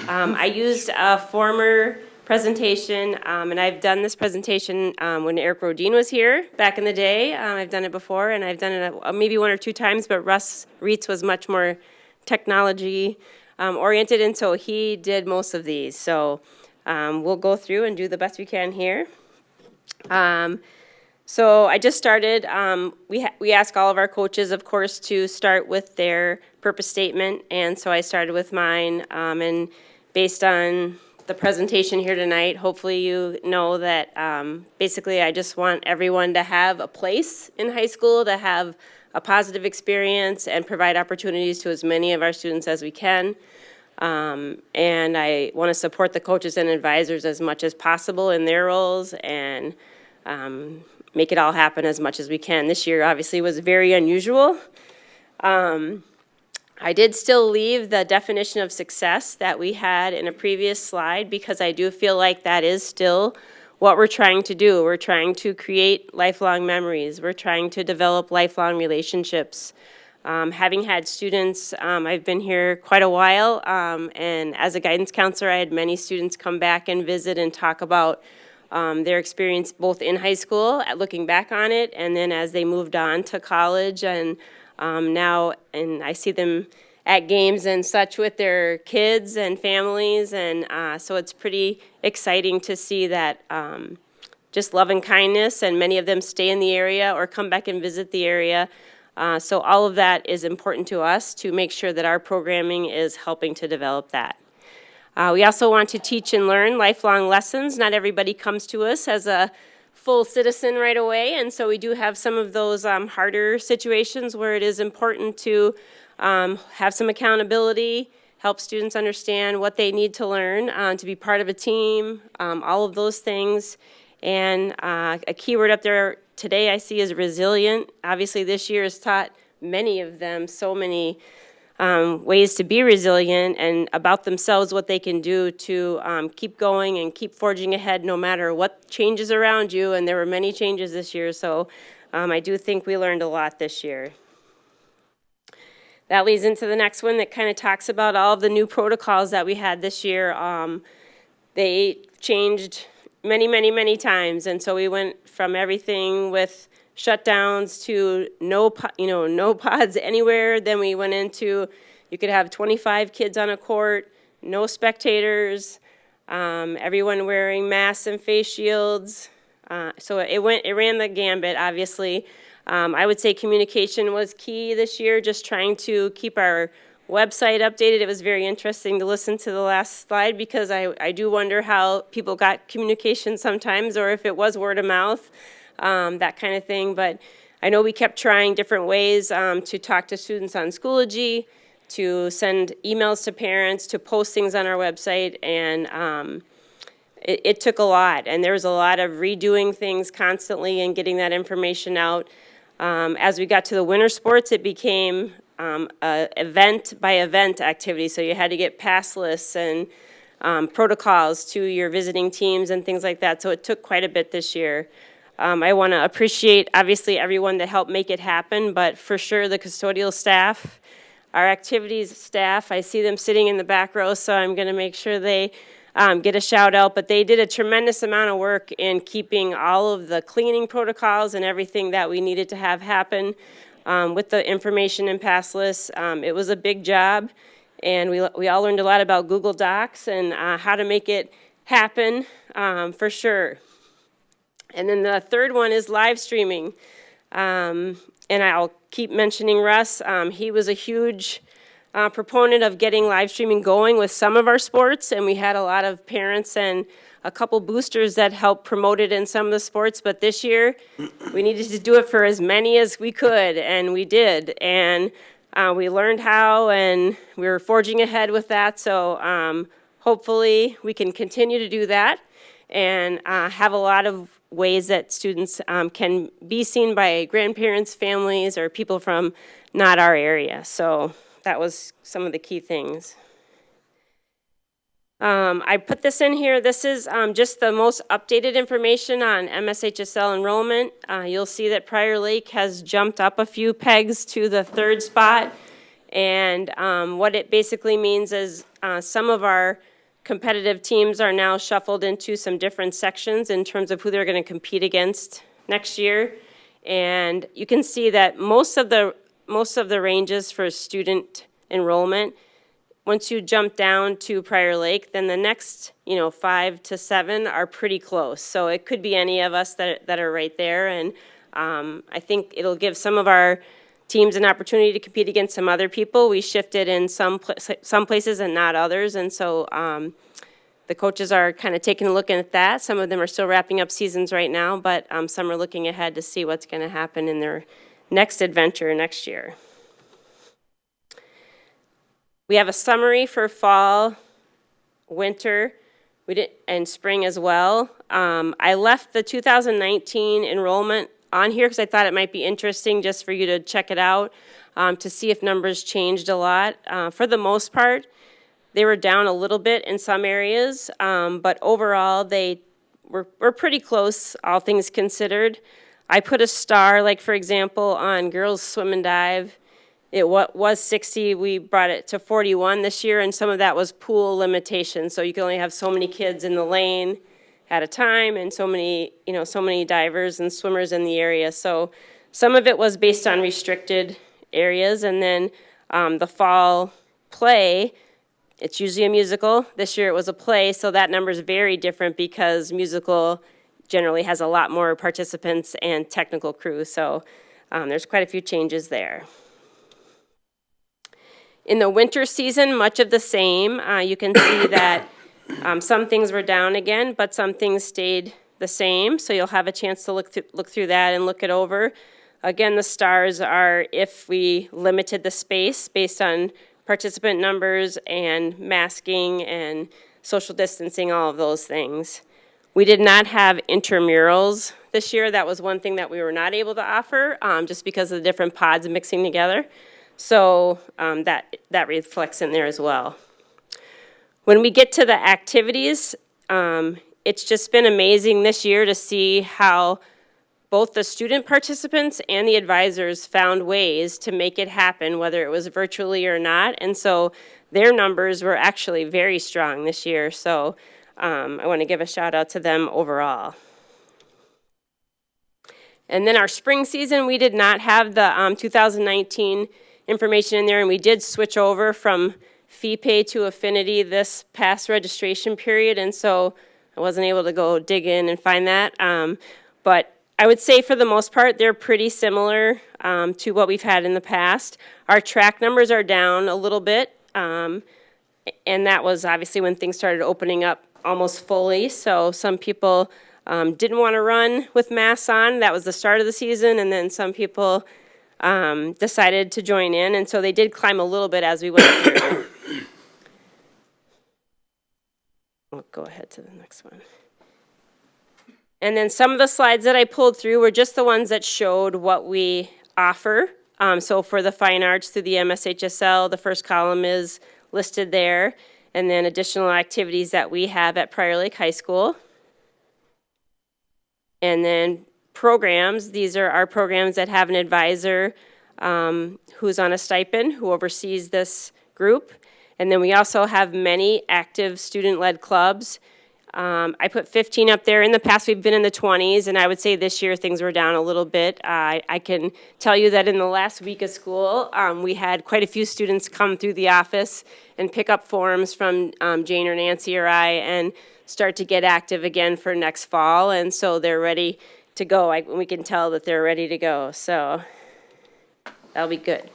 I used a former presentation, and I've done this presentation when Eric Rodin was here back in the day. I've done it before, and I've done it maybe 1 or 2 times, but Russ Reitz was much more technology oriented, and so he did most of these. So we'll go through and do the best we can here. So I just started, we ask all of our coaches, of course, to start with their purpose statement, and so I started with mine, and based on the presentation here tonight, hopefully you know that basically I just want everyone to have a place in high school, to have a positive experience and provide opportunities to as many of our students as we can. And I want to support the coaches and advisors as much as possible in their roles and make it all happen as much as we can. This year obviously was very unusual. I did still leave the definition of success that we had in a previous slide because I do feel like that is still what we're trying to do. We're trying to create lifelong memories. We're trying to develop lifelong relationships. Having had students, I've been here quite a while, and as a guidance counselor, I had many students come back and visit and talk about their experience both in high school, looking back on it, and then as they moved on to college, and now, and I see them at games and such with their kids and families, and so it's pretty exciting to see that just love and kindness, and many of them stay in the area or come back and visit the area. So all of that is important to us to make sure that our programming is helping to develop that. We also want to teach and learn lifelong lessons. Not everybody comes to us as a full citizen right away, and so we do have some of those harder situations where it is important to have some accountability, help students understand what they need to learn, to be part of a team, all of those things. And a keyword up there today I see is resilient. Obviously this year has taught many of them so many ways to be resilient and about themselves, what they can do to keep going and keep forging ahead no matter what changes around you. And there were many changes this year, so I do think we learned a lot this year. That leads into the next one that kind of talks about all of the new protocols that we had this year. They changed many times, and so we went from everything with shutdowns to no pods anywhere. Then we went into, You could have 25 kids on a court, no spectators, everyone wearing masks and face shields. So it ran the gambit, obviously. I would say communication was key this year, just trying to keep our website updated. It was very interesting to listen to the last slide because I do wonder how people got communication sometimes, or if it was word of mouth, that kind of thing. But I know we kept trying different ways to talk to students on Schoology, to send emails to parents, to post things on our website, and it took a lot. And there was a lot of redoing things constantly and getting that information out. As we got to the winter sports, it became a event by event activity. So you had to get pass lists and protocols to your visiting teams and things like that. So it took quite a bit this year. I want to appreciate, obviously, everyone that helped make it happen, but for sure the custodial staff, our activities staff, I see them sitting in the back row, so I'm going to make sure they get a shout out. But they did a tremendous amount of work in keeping all of the cleaning protocols and everything that we needed to have happen with the information and pass lists. It was a big job, and we all learned a lot about Google Docs and how to make it happen for sure. And then the third one is live streaming. And I'll keep mentioning Russ. He was a huge proponent of getting live streaming going with some of our sports, and we had a lot of parents and a couple boosters that helped promote it in some of the sports. But this year, we needed to do it for as many as we could, and we did. And we learned how, and we were forging ahead with that. So hopefully, we can continue to do that and have a lot of ways that students can be seen by grandparents, families, or people from not our area. So that was some of the key things. I put this in here. This is just the most updated information on MSHSL enrollment. You'll see that Prior Lake has jumped up a few pegs to the 3rd spot. And what it basically means is some of our competitive teams are now shuffled into some different sections in terms of who they're going to compete against next year. And you can see that most of the ranges for student enrollment, once you jump down to Prior Lake, then the next 5 to 7 are pretty close. So it could be any of us that are right there. And I think it'll give some of our teams an opportunity to compete against some other people. We shifted in some places and not others, and so the coaches are kind of taking a look at that. Some of them are still wrapping up seasons right now, but some are looking ahead to see what's going to happen in their next adventure next year. We have a summary for fall, winter, and spring as well. I left the 2019 enrollment on here because I thought it might be interesting just for you to check it out to see if numbers changed a lot. For the most part, they were down a little bit in some areas, but overall they were pretty close, all things considered. I put a star, like for example, on girls swim and dive. It was 60, we brought it to 41 this year, and some of that was pool limitations. So you can only have so many kids in the lane at a time, and so many divers and swimmers in the area. So some of it was based on restricted areas, and then the fall play, it's usually a musical. This year it was a play, so that number is very different because musical generally has a lot more participants and technical crew. So there's quite a few changes there. In the winter season, much of the same. You can see that some things were down again, but some things stayed the same. So you'll have a chance to look through that and look it over. Again, the stars are if we limited the space based on participant numbers and masking and social distancing, all of those things. We did not have intramurals this year. That was one thing that we were not able to offer just because of the different pods mixing together. So that reflects in there as well. When we get to the activities, it's just been amazing this year to see how both the student participants and the advisors found ways to make it happen, whether it was virtually or not. And so their numbers were actually very strong this year. So I want to give a shout out to them overall. And then our spring season, we did not have the 2019 information in there, and we did switch over from fee pay to affinity this past registration period, and so I wasn't able to go dig in and find that. But I would say for the most part, they're pretty similar to what we've had in the past. Our track numbers are down a little bit, and that was obviously when things started opening up almost fully. So some people didn't want to run with masks on. That was the start of the season, and then some people decided to join in, and so they did climb a little bit as we went through. I'll go ahead to the next one. And then some of the slides that I pulled through were just the ones that showed what we offer. So for the fine arts through the MSHSL, the first column is listed there. And then additional activities that we have at Prior Lake High School. And then programs, these are our programs that have an advisor who's on a stipend, who oversees this group. And then we also have many active student-led clubs. I put 15 up there. In the past, we've been in the 20s, and I would say this year things were down a little bit. I can tell you that in the last week of school, we had quite a few students come through the office and pick up forms from Jane or Nancy or I and start to get active again for next fall, and so they're ready to go. We can tell that they're ready to go, so that'll be good.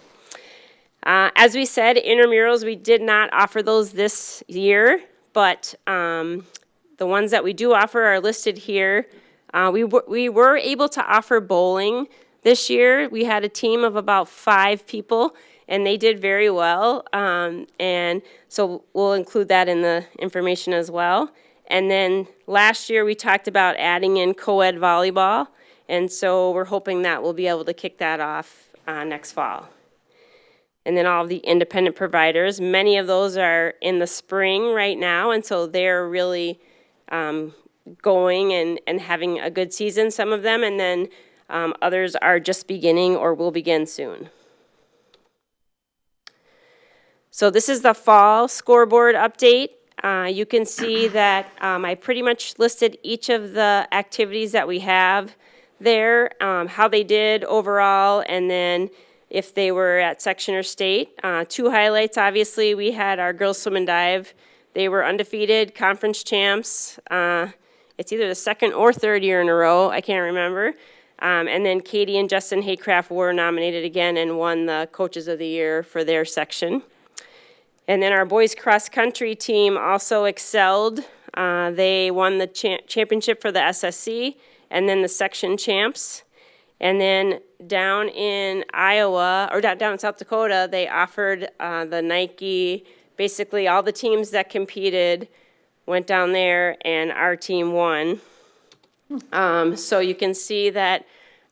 As we said, intramurals, we did not offer those this year, but the ones that we do offer are listed here. We were able to offer bowling this year. We had a team of about 5 people, and they did very well. And so we'll include that in the information as well. And then last year we talked about adding in co-ed volleyball, and so we're hoping that we'll be able to kick that off next fall. And then all of the independent providers, many of those are in the spring right now, and so they're really going and having a good season, some of them, and then others are just beginning or will begin soon. So this is the fall scoreboard update. You can see that I pretty much listed each of the activities that we have there, how they did overall, and then if they were at section or state. 2 highlights, obviously, we had our girls swim and dive. They were undefeated, conference champs. It's either the 2nd or 3rd year in a row, I can't remember. And then Katie and Justin Haycraft were nominated again and won the Coaches of the Year for their section. And then our boys cross country team also excelled. They won the championship for the SSC and then the section champs. And then down in Iowa, or down in South Dakota, they offered the Nike, basically all the teams that competed went down there and our team won. So you can see that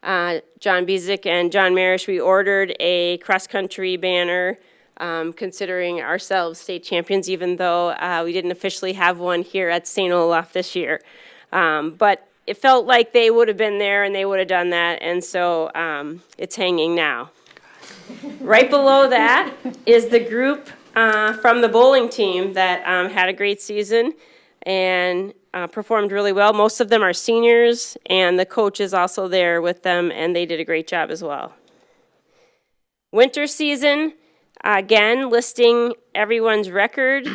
John Bezick and John Marish, we ordered a cross-country banner considering ourselves state champions, even though we didn't officially have one here at St. Olaf this year. But it felt like they would have been there and they would have done that, and so it's hanging now. Right below that is the group from the bowling team that had a great season and performed really well. Most of them are seniors, and the coach is also there with them, and they did a great job as well. Winter season, again, listing everyone's record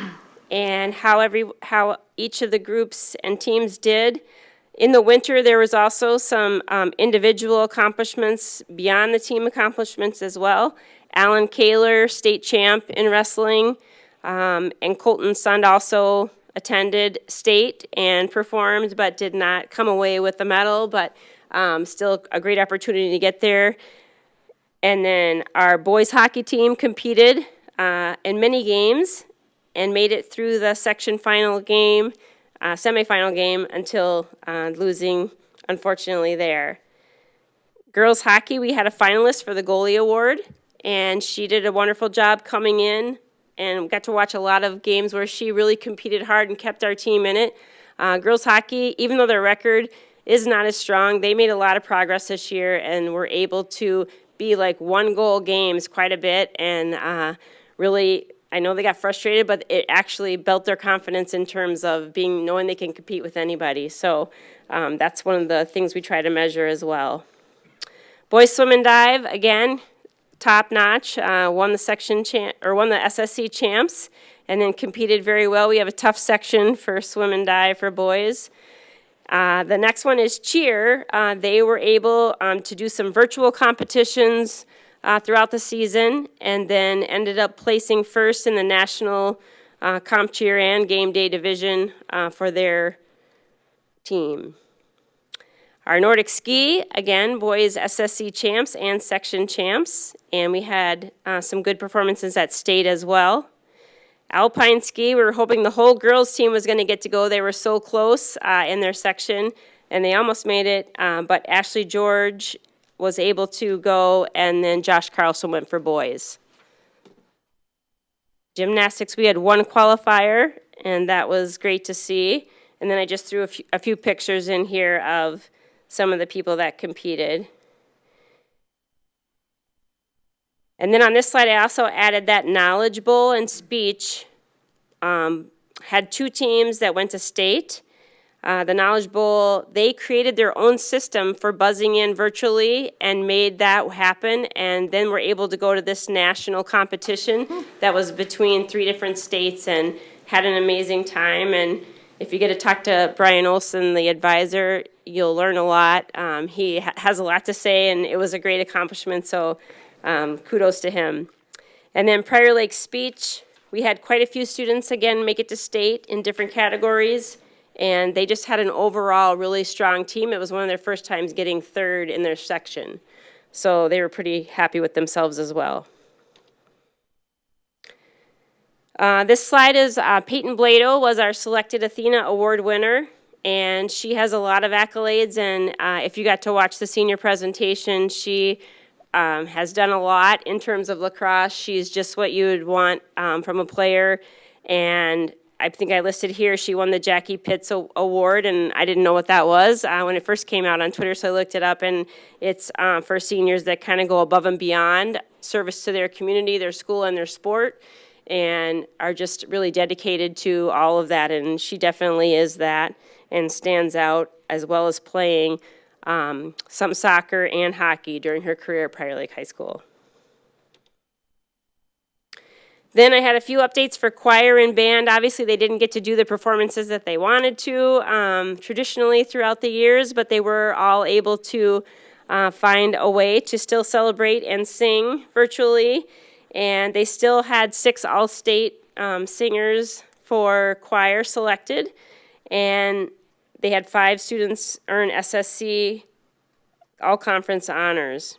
and how each of the groups and teams did. In the winter, there was also some individual accomplishments beyond the team accomplishments as well. Alan Kaler, state champ in wrestling, and Colton Sund also attended state and performed, but did not come away with the medal, but still a great opportunity to get there. And then our boys hockey team competed in many games and made it through the section final game, semifinal game, until losing, unfortunately, there. Girls hockey, we had a finalist for the goalie award, and she did a wonderful job coming in, and got to watch a lot of games where she really competed hard and kept our team in it. Girls hockey, even though their record is not as strong, they made a lot of progress this year and were able to be like 1-goal games quite a bit, and really, I know they got frustrated, but it actually built their confidence in terms of knowing they can compete with anybody. So that's one of the things we try to measure as well. Boys swim and dive, again, top notch, won the SSC champs, and then competed very well. We have a tough section for swim and dive for boys. The next one is cheer. They were able to do some virtual competitions throughout the season, and then ended up placing first in the national comp cheer and game day division for their team. Our Nordic ski, again, boys SSC champs and section champs, and we had some good performances at state as well. Alpine ski, we were hoping the whole girls team was going to get to go. They were so close in their section, and they almost made it, but Ashley George was able to go, and then Josh Carlson went for boys. Gymnastics, we had one qualifier, and that was great to see. And then I just threw a few pictures in here of some of the people that competed. And then on this slide, I also added that Knowledge Bowl and speech. Had 2 teams that went to state. The Knowledge Bowl, they created their own system for buzzing in virtually and made that happen, and then were able to go to this national competition that was between 3 different states and had an amazing time. And if you get to talk to Brian Olson, the advisor, you'll learn a lot. He has a lot to say, and it was a great accomplishment, so kudos to him. And then Prior Lake speech, we had quite a few students, again, make it to state in different categories, and they just had an overall really strong team. It was one of their first times getting 3rd in their section, so they were pretty happy with themselves as well. This slide is Peyton Blado was our Selected Athena Award winner, and she has a lot of accolades, and if you got to watch the senior presentation, she has done a lot in terms of lacrosse. She's just what you would want from a player, and I think I listed here, she won the Jackie Pitts Award, and I didn't know what that was when it first came out on Twitter, so I looked it up, and it's for seniors that kind of go above and beyond service to their community, their school, and their sport, and are just really dedicated to all of that, and she definitely is that and stands out, as well as playing some soccer and hockey during her career at Prior Lake High School. Then I had a few updates for choir and band. Obviously, they didn't get to do the performances that they wanted to traditionally throughout the years, but they were all able to find a way to still celebrate and sing virtually. And they still had 6 all-state singers for choir selected, and they had 5 students earn SSC all-conference honors.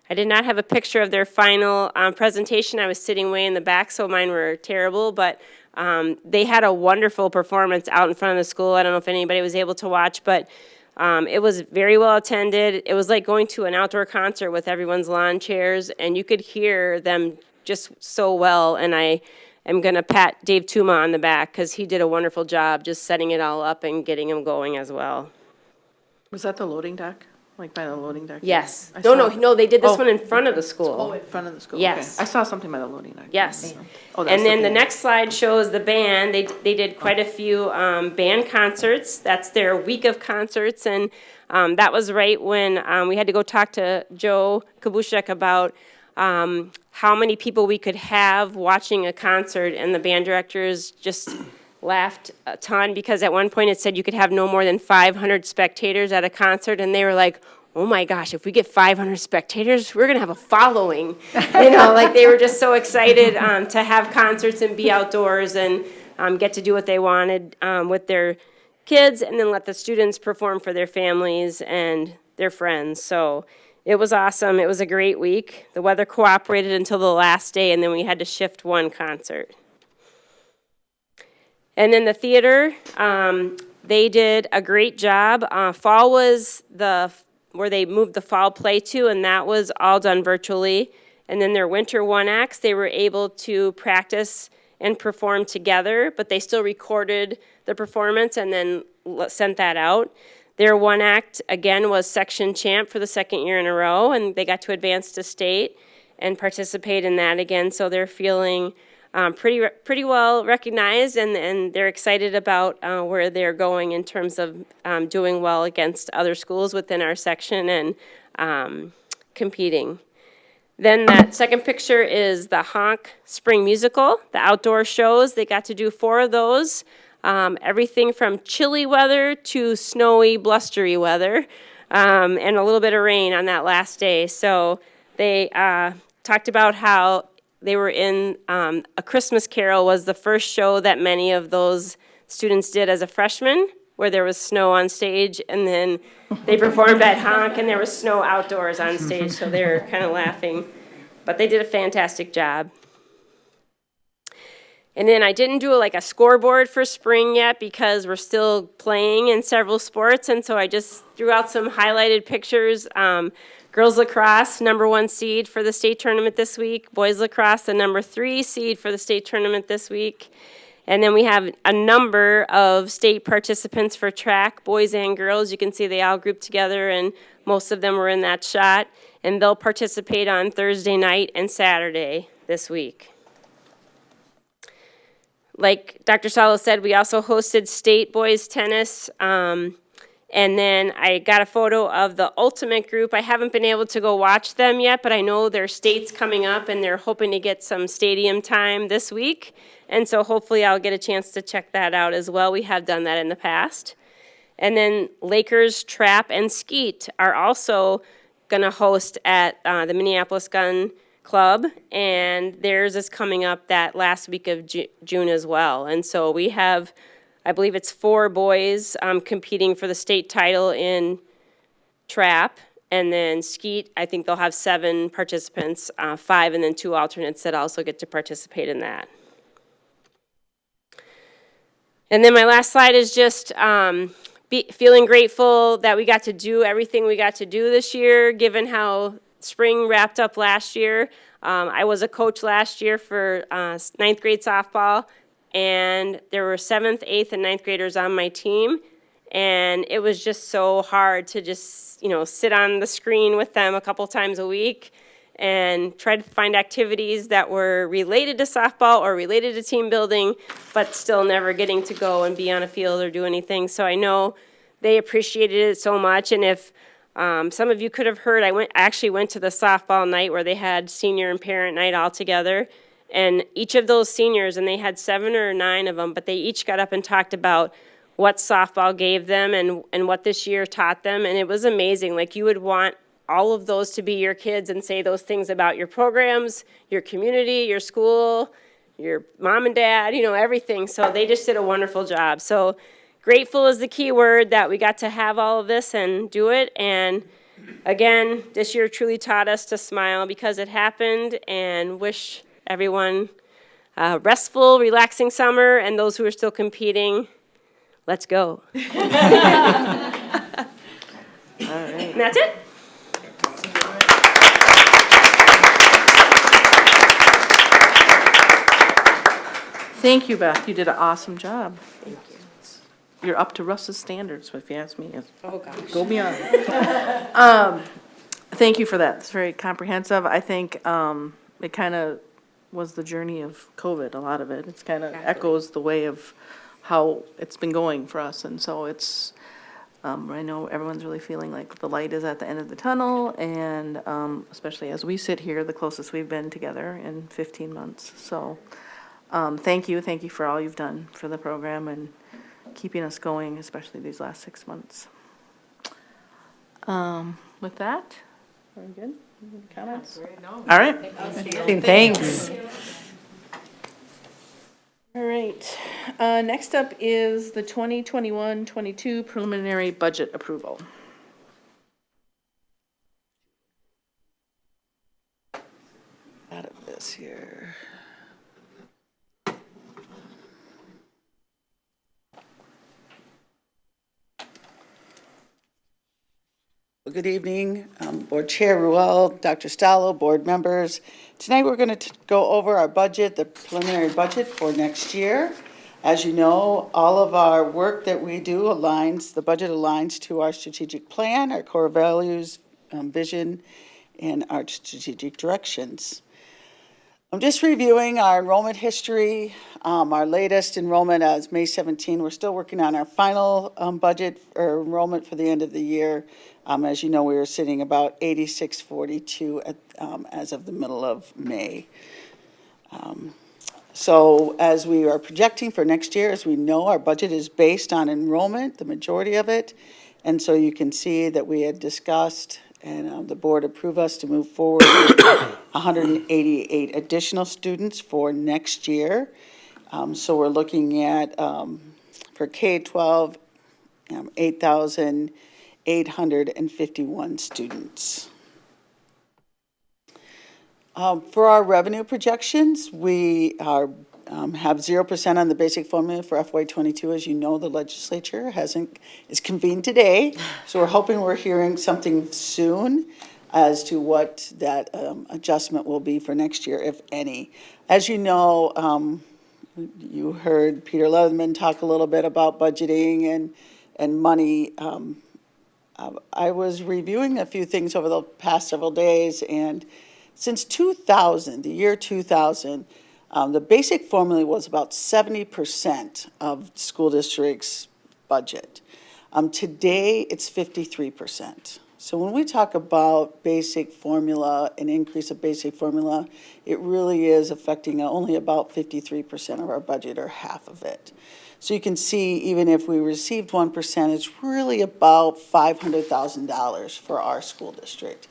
I did not have a picture of their final presentation. I was sitting way in the back, so mine were terrible, but they had a wonderful performance out in front of the school. I don't know if anybody was able to watch, but it was very well attended. It was like going to an outdoor concert with everyone's lawn chairs, and you could hear them just so well, and I am going to pat Dave Tuma on the back because he did a wonderful job just setting it all up and getting them going as well. Was that the loading dock? Like by the loading dock? Yes. I No, saw- they did this Oh. one in front of the school. Oh, in front of the school? Yes. Okay. I saw something by the loading dock. Yes. Oh, that's And then the band. next slide shows the band. They did quite a few band concerts. That's their week of concerts, and that was right when we had to go talk to Joe Kabushek about how many people we could have watching a concert, and the band directors just laughed a ton because at one point it said you could have no more than 500 spectators at a concert, and they were like, oh my gosh, if we get 500 spectators, we're going to have a following. Like they were just so excited to have concerts and be outdoors and get to do what they wanted with their kids, and then let the students perform for their families and their friends. So it was awesome. It was a great week. The weather cooperated until the last day, and then we had to shift one concert. And then the theater, they did a great job. Fall was where they moved the fall play to, and that was all done virtually. And then their winter one acts, they were able to practice and perform together, but they still recorded the performance and then sent that out. Their one act, again, was section champ for the second year in a row, and they got to advance to state and participate in that again, so they're feeling pretty well recognized, and they're excited about where they're going in terms of doing well against other schools within our section and competing. Then that second picture is the Honk Spring Musical, the outdoor shows. They got to do 4 of those. Everything from chilly weather to snowy, blustery weather, and a little bit of rain on that last day. So they talked about how they were in A Christmas Carol was the first show that many of those students did as a freshman, where there was snow on stage, and then they performed at Honk, and there was snow outdoors on stage, so they were kind of laughing. But they did a fantastic job. And then I didn't do like a scoreboard for spring yet because we're still playing in several sports, and so I just threw out some highlighted pictures. Girls lacrosse, #1 seed for the state tournament this week. Boys lacrosse, the #3 seed for the state tournament this week. And then we have a number of state participants for track, boys and girls. You can see they all grouped together, and most of them were in that shot. And they'll participate on Thursday night and Saturday this week. Like Dr. Salo said, we also hosted state boys tennis. And then I got a photo of the ultimate group. I haven't been able to go watch them yet, but I know their state's coming up, and they're hoping to get some stadium time this week. And so hopefully I'll get a chance to check that out as well. We have done that in the past. And then Lakers Trap and Skeet are also going to host at the Minneapolis Gun Club, and theirs is coming up that last week of June as well. And so we have, I believe it's 4 boys competing for the state title in trap, and then Skeet, I think they'll have 7 participants, 5 and then 2 alternates that also get to participate in that. And then my last slide is just feeling grateful that we got to do everything we got to do this year, given how spring wrapped up last year. I was a coach last year for 9th grade softball, and there were 7th, 8th, and 9th graders on my team, and it was just so hard to just, sit on the screen with them a couple times a week and try to find activities that were related to softball or related to team building, but still never getting to go and be on a field or do anything. So I know they appreciated it so much, and if some of you could have heard, I actually went to the softball night where they had senior and parent night all together, and each of those seniors, and they had 7 or 9 of them, but they each got up and talked about what softball gave them and what this year taught them, and it was amazing. Like, you would want all of those to be your kids and say those things about your programs, your community, your school, your mom and dad, everything. So they just did a wonderful job. So grateful is the key word that we got to have all of this and do it. And again, this year truly taught us to smile because it happened, and wish everyone a restful, relaxing summer, and those who are still competing, let's go. All right. And that's it. Thank you, Beth. You did an awesome job. Thank you. You're up to Russ's standards, if you ask me. Oh, gosh. Go beyond. Thank you for that. It's very comprehensive. I think it kind of was the journey of COVID, a lot of it. It's kind of echoes the way of how it's been going for us. And so it's, I know everyone's really feeling like the light is at the end of the tunnel, and especially as we sit here, the closest we've been together in 15 months. So thank you for all you've done for the program and keeping us going, especially these last 6 months. With that, are we good? Any comments? All right. Thanks. All right. Next up is the 2021-22 preliminary budget approval. Out of this here. Well, good evening, Board Chair Ruel, Dr. Stallo, board members. Tonight we're going to go over our budget, the preliminary budget for next year. As you know, all of our work that we do the budget aligns to our strategic plan, our core values, vision, and our strategic directions. I'm just reviewing our enrollment history. Our latest enrollment as May 17. We're still working on our final budget or enrollment for the end of the year. As you know, we were sitting about 8642 as of the middle of May. So as we are projecting for next year, as we know, our budget is based on enrollment, the majority of it. And so you can see that we had discussed and the board approved us to move forward with 188 additional students for next year. So we're looking at, for K-12, 8,851 students. For our revenue projections, we are, have 0% on the basic formula for FY22. As you know, the legislature is convened today, so we're hoping we're hearing something soon as to what that adjustment will be for next year, if any. As you know, you heard Peter Leatherman talk a little bit about budgeting and money. I was reviewing a few things over the past several days, and since 2000, the year 2000, the basic formula was about 70% of school districts' budget. Today, it's 53%. So when we talk about basic formula, an increase of basic formula, it really is affecting only about 53% of our budget, or half of it. So you can see, even if we received 1%, it's really about $500,000 for our school district.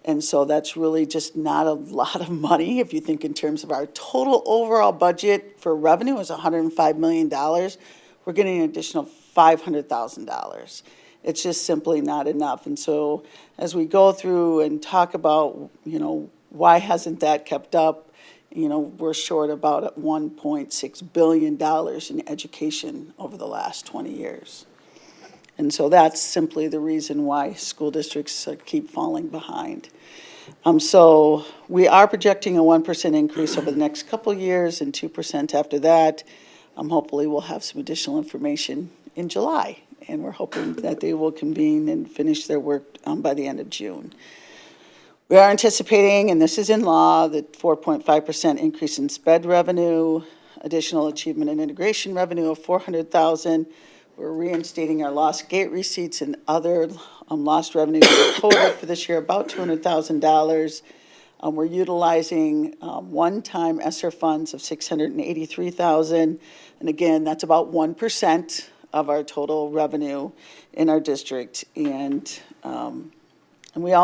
And so that's really just not a lot of money. If you think in terms of our total overall budget for revenue is $105 million, we're getting an additional $500,000. It's just simply not enough. And so as we go through and talk about, why hasn't that kept up, we're short about $1.6 billion in education over the last 20 years. And so that's simply the reason why school districts keep falling behind. So we are projecting a 1% increase over the next couple of years and 2% after that. Hopefully we'll have some additional information in July, and we're hoping that they will convene and finish their work by the end of June. We are anticipating, and this is in law, the 4.5% increase in SPED revenue, additional achievement and integration revenue of $400,000. We're reinstating our lost gate receipts and other lost revenue total for this year, about $200,000. We're utilizing one-time ESSER funds of $683,000. And again, that's about 1% of our total revenue in our district. And we all